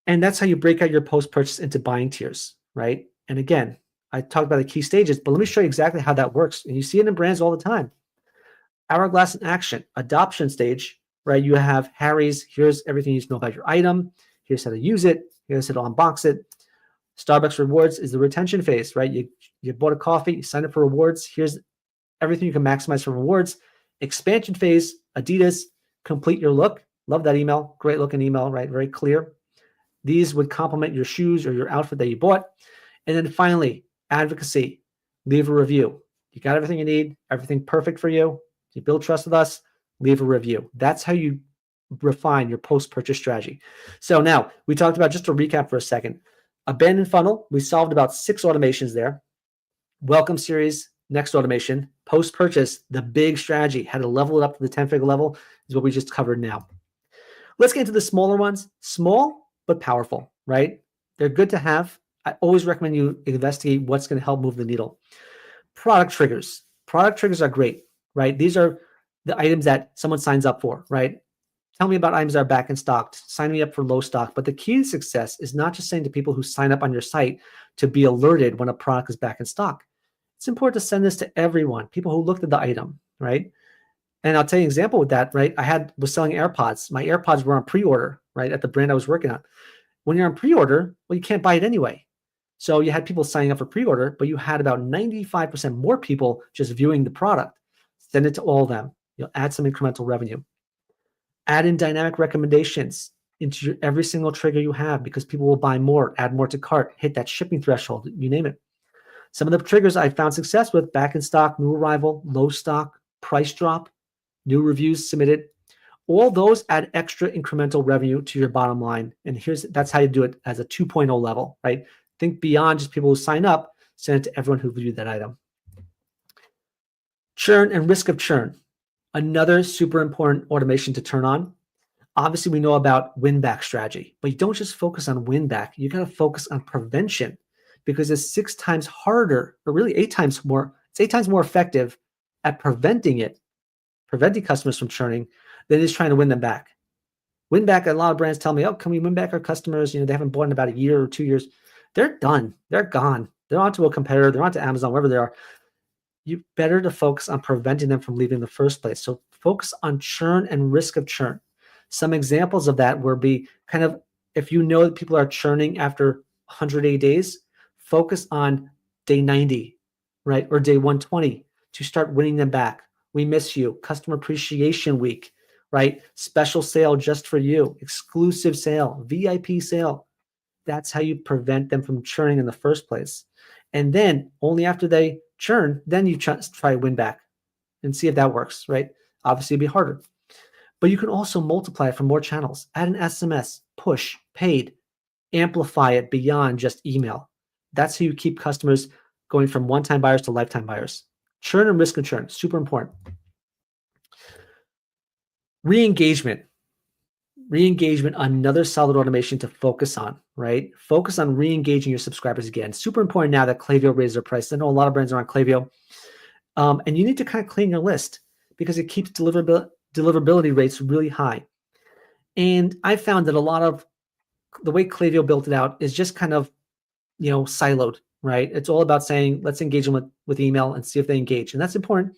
And that's how you break out your post-purchase into buying tiers, right? And again, I talked about the key stages, but let me show you exactly how that works. And you see it in brands all the time. Hourglass in action, adoption stage, right? You have Harry's, here's everything you need to know about your item. Here's how to use it. Here's how to unbox it. Starbucks rewards is the retention phase, right? You bought a coffee, you signed up for rewards. Here's everything you can maximize for rewards. Expansion phase, Adidas, complete your look. Love that email. Great looking email, right? Very clear. These would complement your shoes or your outfit that you bought. And then finally, advocacy, leave a review. You got everything you need, everything perfect for you. You build trust with us, leave a review. That's how you refine your post-purchase strategy. So now we talked about, just to recap for a second, abandoned funnel, we solved about 6 automations there. Welcome series, next automation. Post-purchase, the big strategy, how to level it up to the 10-figure level is what we just covered now. Let's get into the smaller ones. Small, but powerful, right? They're good to have. I always recommend you investigate what's going to help move the needle. Product triggers. Product triggers are great, right? These are the items that someone signs up for, right? Tell me about items that are back in stock. Sign me up for low stock. But the key to success is not just saying to people who sign up on your site to be alerted when a product is back in stock. It's important to send this to everyone, people who looked at the item, right? And I'll tell you an example with that, right? Was selling AirPods. My AirPods were on pre-order, right, at the brand I was working on. When you're on pre-order, well, you can't buy it anyway. So you had people signing up for pre-order, but you had about 95% more people just viewing the product. Send it to all of them. You'll add some incremental revenue. Add in dynamic recommendations into every single trigger you have, because people will buy more, add more to cart, hit that shipping threshold, you name it. Some of the triggers I found success with: back in stock, new arrival, low stock, price drop, new reviews submitted. All those add extra incremental revenue to your bottom line. And that's how you do it as a 2.0 level, right? Think beyond just people who sign up, send it to everyone who viewed that item. Churn and risk of churn. Another super important automation to turn on. Obviously, we know about win-back strategy, but you don't just focus on win-back. You got to focus on prevention, because it's 6 times harder, or really 8 times more. It's 8 times more effective at preventing customers from churning than it is trying to win them back. Win back, a lot of brands tell me, oh, can we win back our customers? They haven't bought in about a year or 2 years. They're done. They're gone. They're onto a competitor. They're onto Amazon, wherever they are. You better to focus on preventing them from leaving in the first place. So focus on churn and risk of churn. Some examples of that would be kind of, if you know that people are churning after 180 days, focus on day 90, right? Or day 120 to start winning them back. We miss you. Customer appreciation week, right? Special sale just for you. Exclusive sale, VIP sale. That's how you prevent them from churning in the first place. And then only after they churn, then you try to win back and see if that works, right? Obviously, it'd be harder. But you can also multiply it for more channels. Add an SMS, push, paid, amplify it beyond just email. That's how you keep customers going from one-time buyers to lifetime buyers. Churn and risk of churn, super important. Re-engagement. Re-engagement, another solid automation to focus on, right? Focus on re-engaging your subscribers again. Super important now that Klaviyo raised their price. I know a lot of brands are on Klaviyo. And you need to kind of clean your list, because it keeps deliverability rates really high. And I found that a lot of the way Klaviyo built it out is just kind of, siloed, right? It's all about saying, let's engage them with email and see if they engage. And that's important.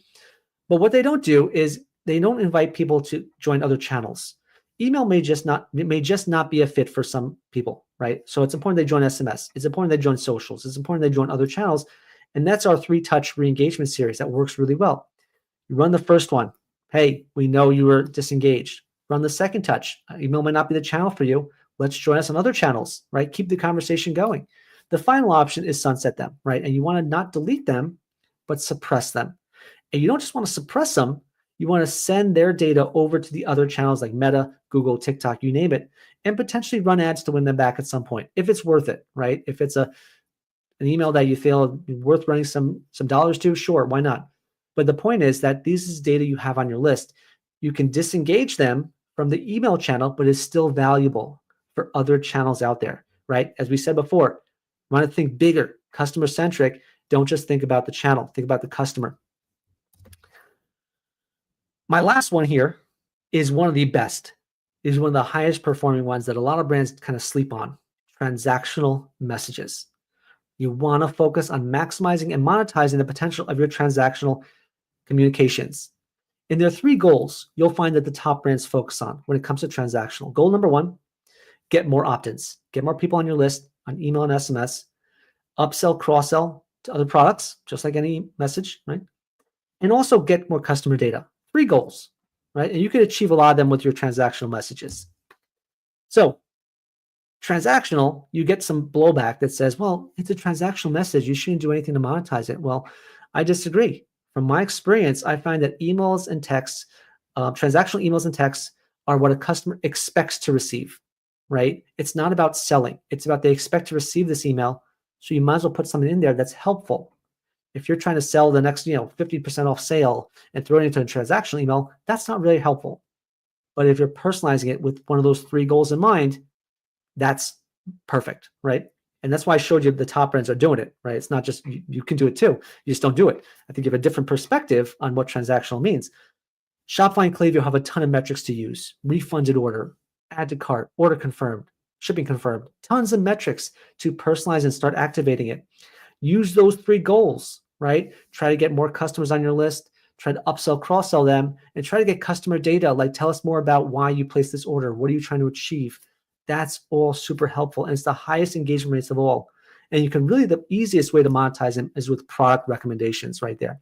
But what they don't do is they don't invite people to join other channels. Email may just not be a fit for some people, right? So it's important they join SMS. It's important they join socials. It's important they join other channels. And that's our 3-touch re-engagement series that works really well. You run the first one. Hey, we know you were disengaged. Run the second touch. Email might not be the channel for you. Let's join us on other channels, right? Keep the conversation going. The final option is sunset them, right? And you want to not delete them, but suppress them. And you don't just want to suppress them. You want to send their data over to the other channels like Meta, Google, TikTok, you name it, and potentially run ads to win them back at some point, if it's worth it, right? If it's a An email that you feel worth running some dollars to, sure, why not? But the point is that this is data you have on your list. You can disengage them from the email channel, but it's still valuable for other channels out there, right? As we said before, you want to think bigger, customer centric. Don't just think about the channel, think about the customer. My last one here is one of the best, is one of the highest performing ones that a lot of brands kind of sleep on: transactional messages. You want to focus on maximizing and monetizing the potential of your transactional communications. And there are 3 goals you'll find that the top brands focus on when it comes to transactional. Goal number 1, get more opt-ins, get more people on your list on email and SMS, upsell, cross-sell to other products, just like any message, right? And also get more customer data. 3 goals, right? And you can achieve a lot of them with your transactional messages. So transactional, you get some blowback that says, well, it's a transactional message, you shouldn't do anything to monetize it. Well, I disagree. From my experience, I find that emails and texts, transactional emails and texts are what a customer expects to receive, right? It's not about selling. It's about they expect to receive this email. So you might as well put something in there that's helpful. If you're trying to sell the next, 50% off sale and throw it into a transactional email, that's not really helpful. But if you're personalizing it with one of those 3 goals in mind, that's perfect, right? And that's why I showed you the top brands are doing it, right? It's not just, you can do it too. You just don't do it. I think you have a different perspective on what transactional means. Shopify and Klaviyo have a ton of metrics to use: refunded order, add to cart, order confirmed, shipping confirmed, tons of metrics to personalize and start activating it. Use those 3 goals, right? Try to get more customers on your list, try to upsell, cross-sell them, and try to get customer data, like tell us more about why you placed this order. What are you trying to achieve? That's all super helpful. And it's the highest engagement rates of all. And you can really, the easiest way to monetize them is with product recommendations right there.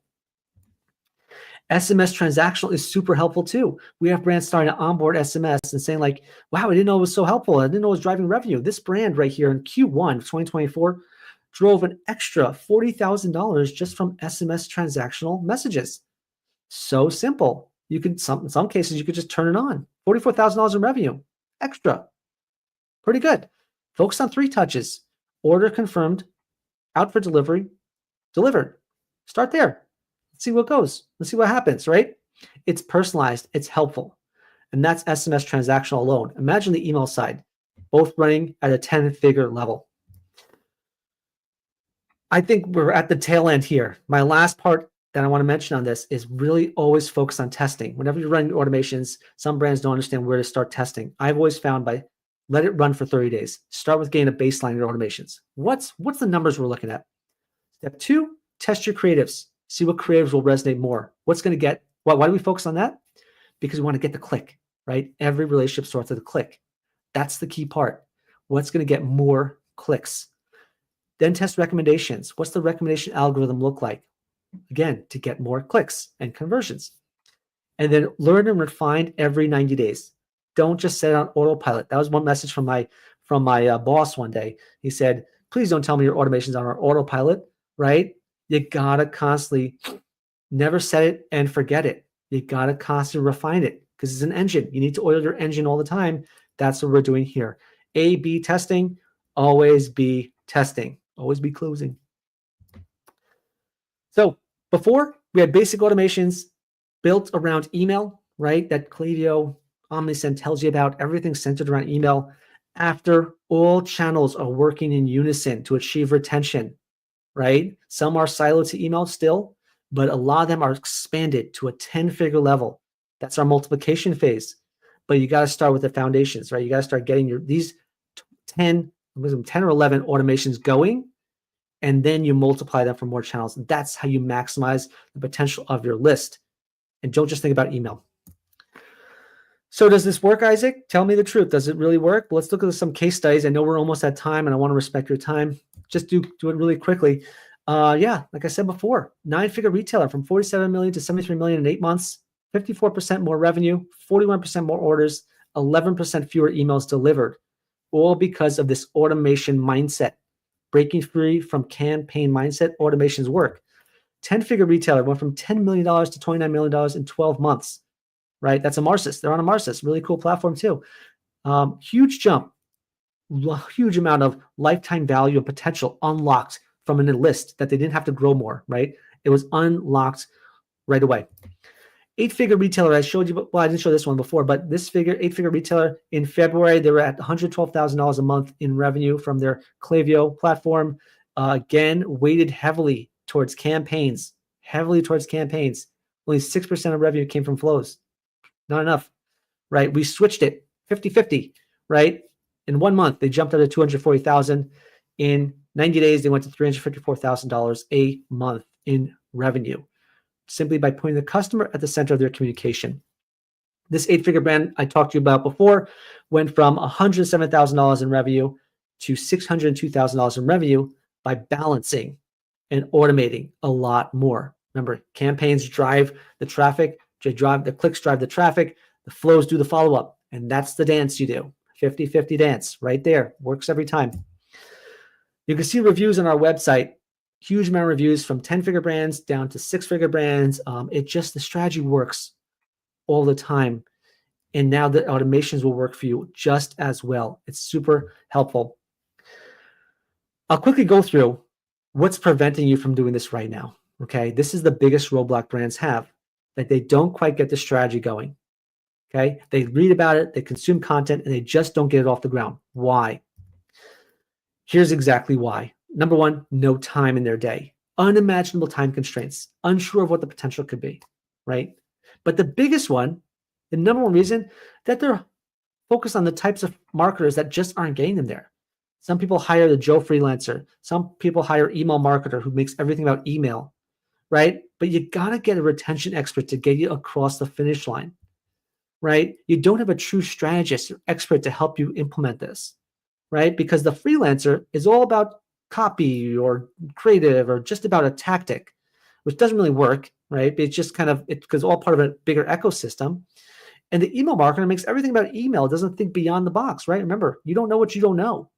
SMS transactional is super helpful too. We have brands starting to onboard SMS and saying like, wow, I didn't know it was so helpful. I didn't know it was driving revenue. This brand right here in Q1 of 2024 drove an extra $40,000 just from SMS transactional messages. So simple. You can, in some cases, you could just turn it on. $44,000 in revenue, extra. Pretty good. Focus on 3 touches: order confirmed, out for delivery, delivered. Start there. Let's see what goes. Let's see what happens, right? It's personalized. It's helpful. And that's SMS transactional alone. Imagine the email side, both running at a 10-figure level. I think we're at the tail end here. My last part that I want to mention on this is really always focus on testing. Whenever you're running automations, some brands don't understand where to start testing. I've always found let it run for 30 days. Start with getting a baseline in your automations. What's the numbers we're looking at? Step 2, test your creatives. See what creatives will resonate more. Why do we focus on that? Because we want to get the click, right? Every relationship starts with a click. That's the key part. What's going to get more clicks? Then test recommendations. What's the recommendation algorithm look like? Again, to get more clicks and conversions. And then learn and refine every 90 days. Don't just set it on autopilot. That was one message from my boss one day. He said, please don't tell me your automations are on autopilot, right? You gotta constantly never set it and forget it. You gotta constantly refine it because it's an engine. You need to oil your engine all the time. That's what we're doing here. A/B testing, always be testing, always be closing. So before, we had basic automations built around email, right? That Klaviyo Omnisend tells you about. Everything centered around email. After, all channels are working in unison to achieve retention, right? Some are siloed to email still, but a lot of them are expanded to a 10-figure level. That's our multiplication phase. But you got to start with the foundations, right? You got to start getting these 10 or 11 automations going, and then you multiply them for more channels. And that's how you maximize the potential of your list. And don't just think about email. So does this work, Isaac? Tell me the truth. Does it really work? Let's look at some case studies. I know we're almost at time, and I want to respect your time. Just do it really quickly. Yeah, like I said before, 9-figure retailer from 47 million to 73 million in 8 months, 54% more revenue, 41% more orders, 11% fewer emails delivered, all because of this automation mindset. Breaking free from campaign mindset, automations work. 10-figure retailer went from $10 million to $29 million in 12 months, right? That's a Marsis. They're on a Marsis. Really cool platform too. Huge jump. Huge amount of lifetime value and potential unlocked from a list that they didn't have to grow more, right? It was unlocked right away. 8-figure retailer, I showed you, well, I didn't show this one before, but this 8-figure retailer in February, they were at $112,000 a month in revenue from their Klaviyo platform. Again, weighted heavily towards campaigns, Only 6% of revenue came from flows. Not enough, right? We switched it 50-50, right? In 1 month, they jumped up to 240,000. In 90 days, they went to $354,000 a month in revenue, simply by putting the customer at the center of their communication. This 8-figure brand I talked to you about before went from $107,000 in revenue to $602,000 in revenue by balancing and automating a lot more. Remember, campaigns drive the traffic, the clicks drive the traffic, the flows do the follow-up, and that's the dance you do. 50-50 dance right there. Works every time. You can see reviews on our website. Huge amount of reviews from 10-figure brands down to 6-figure brands. The strategy works all the time. And now the automations will work for you just as well. It's super helpful. I'll quickly go through what's preventing you from doing this right now. Okay, this is the biggest roadblock brands have, that they don't quite get the strategy going. Okay, they read about it, they consume content, and they just don't get it off the ground. Why? Here's exactly why. Number one, no time in their day. Unimaginable time constraints, unsure of what the potential could be, right? But the biggest one, the number one reason, that they're focused on the types of marketers that just aren't getting them there. Some people hire the Joe freelancer. Some people hire email marketer who makes everything about email, right? But you got to get a retention expert to get you across the finish line, right? You don't have a true strategist or expert to help you implement this, right? Because the freelancer is all about copy or creative or just about a tactic, which doesn't really work, right? It's just because all part of a bigger ecosystem. And the email marketer makes everything about email. It doesn't think beyond the box, right? Remember, you don't know what you don't know.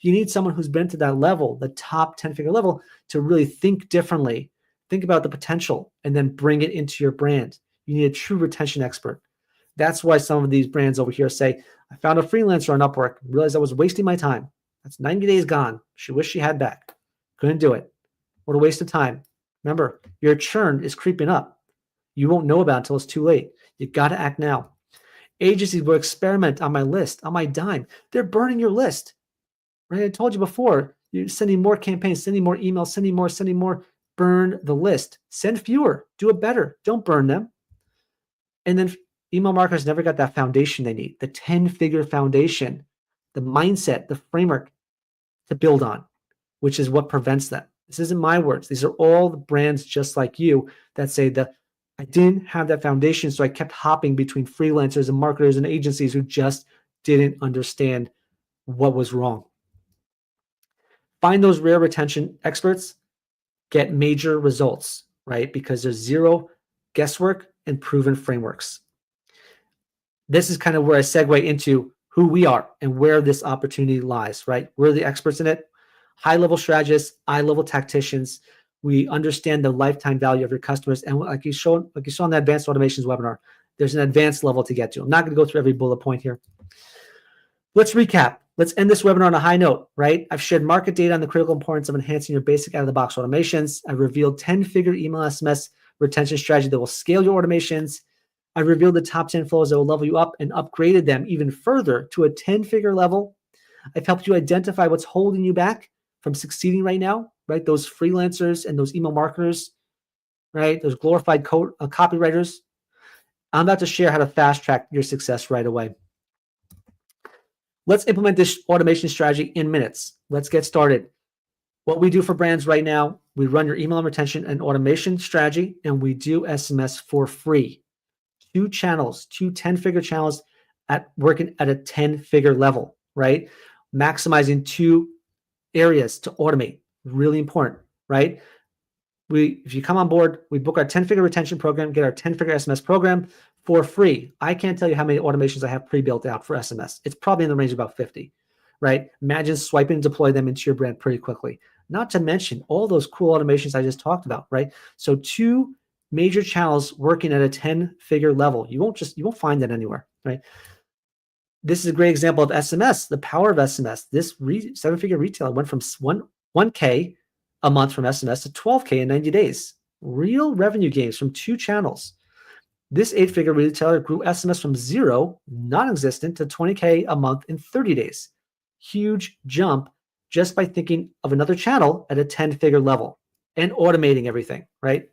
You need someone who's been to that level, the top 10-figure level, to really think differently, think about the potential, and then bring it into your brand. You need a true retention expert. That's why some of these brands over here say, I found a freelancer on Upwork, realized I was wasting my time. That's 90 days gone. She wished she had back. Couldn't do it. What a waste of time. Remember, your churn is creeping up. You won't know about it until it's too late. You got to act now. Agencies will experiment on my list, on my dime. They're burning your list. Right? I told you before, you're sending more campaigns, sending more emails, sending more. Burn the list. Send fewer. Do it better. Don't burn them. And then email marketers never got that foundation they need, the 10-figure foundation, the mindset, the framework to build on, which is what prevents them. This isn't my words. These are all the brands just like you that say that I didn't have that foundation, so I kept hopping between freelancers and marketers and agencies who just didn't understand what was wrong. Find those rare retention experts, get major results, right? Because there's zero guesswork and proven frameworks. This is kind of where I segue into who we are and where this opportunity lies, right? We're the experts in it, high-level strategists, high-level tacticians. We understand the lifetime value of your customers. And like you saw in the advanced automations webinar, there's an advanced level to get to. I'm not going to go through every bullet point here. Let's recap. Let's end this webinar on a high note, right? I've shared market data on the critical importance of enhancing your basic out-of-the-box automations. I revealed 10-figure email SMS retention strategy that will scale your automations. I revealed the top 10 flows that will level you up and upgraded them even further to a 10-figure level. I've helped you identify what's holding you back from succeeding right now, right? Those freelancers and those email marketers, right? Those glorified copywriters. I'm about to share how to fast track your success right away. Let's implement this automation strategy in minutes. Let's get started. What we do for brands right now, we run your email retention and automation strategy, and we do SMS for free. 2 channels, 2 10-figure channels working at a 10-figure level, right? Maximizing 2 areas to automate. Really important, right? If you come on board, we book our 10-figure retention program, get our 10-figure SMS program for free. I can't tell you how many automations I have pre-built out for SMS. It's probably in the range of about 50, right? Imagine swiping and deploy them into your brand pretty quickly. Not to mention all those cool automations I just talked about, right? So 2 major channels working at a 10-figure level. You won't find that anywhere, right? This is a great example of SMS, the power of SMS. This 7-figure retailer went from 1K a month from SMS to 12K in 90 days. Real revenue gains from 2 channels. This 8-figure retailer grew SMS from zero, non-existent, to 20K a month in 30 days. Huge jump just by thinking of another channel at a 10-figure level and automating everything, right?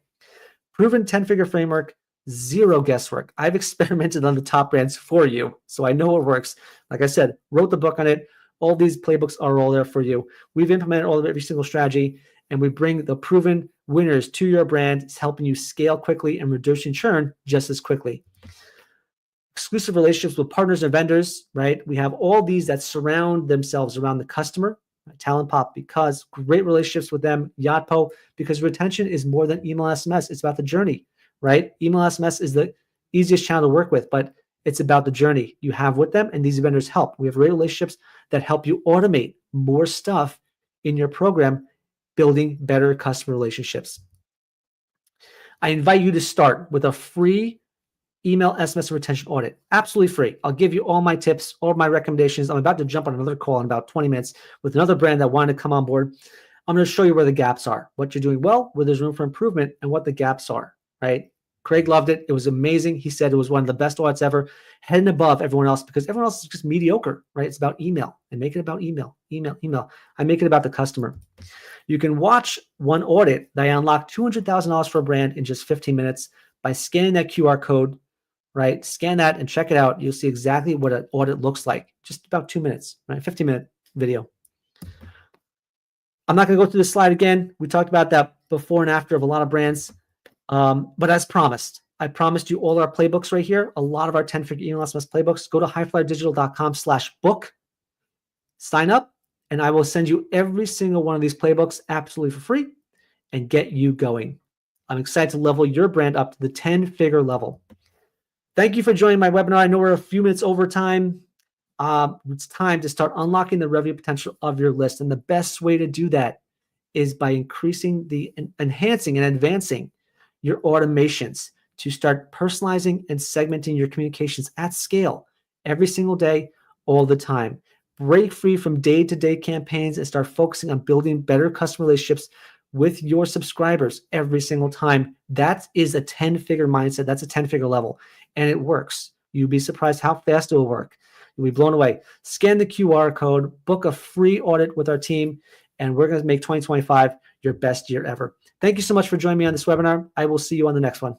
Proven 10-figure framework, zero guesswork. I've experimented on the top brands for you, so I know it works. Like I said, wrote the book on it. All these playbooks are all there for you. We've implemented all of every single strategy, and we bring the proven winners to your brand. It's helping you scale quickly and reducing churn just as quickly. Exclusive relationships with partners and vendors, right? We have all these that surround themselves around the customer. Talent Pop, because great relationships with them. Yotpo, because retention is more than email SMS. It's about the journey, right? Email SMS is the easiest channel to work with, but it's about the journey you have with them, and these vendors help. We have great relationships that help you automate more stuff in your program, building better customer relationships. I invite you to start with a free email SMS retention audit. Absolutely free. I'll give you all my tips, all my recommendations. I'm about to jump on another call in about 20 minutes with another brand that wanted to come on board. I'm going to show you where the gaps are, what you're doing well, where there's room for improvement, and what the gaps are, right? Craig loved it. It was amazing. He said it was one of the best audits ever, heading above everyone else, because everyone else is just mediocre, right? It's about email, and make it about email. I make it about the customer. You can watch one audit that I unlocked $200,000 for a brand in just 15 minutes by scanning that QR code, right? Scan that and check it out. You'll see exactly what an audit looks like. Just about 2 minutes, right? 15-minute video. I'm not going to go through this slide again. We talked about that before and after of a lot of brands. But as promised, I promised you all our playbooks right here. A lot of our 10-figure email SMS playbooks. Go to highflyerdigital.com/book. Sign up, and I will send you every single one of these playbooks absolutely for free and get you going. I'm excited to level your brand up to the 10-figure level. Thank you for joining my webinar. I know we're a few minutes over time. It's time to start unlocking the revenue potential of your list. And the best way to do that is by enhancing and advancing your automations to start personalizing and segmenting your communications at scale every single day, all the time. Break free from day-to-day campaigns and start focusing on building better customer relationships with your subscribers every single time. That is a 10-figure mindset. That's a 10-figure level, and it works. You'll be surprised how fast it will work. You'll be blown away. Scan the QR code, book a free audit with our team, and we're going to make 2025 your best year ever. Thank you so much for joining me on this webinar. I will see you on the next one.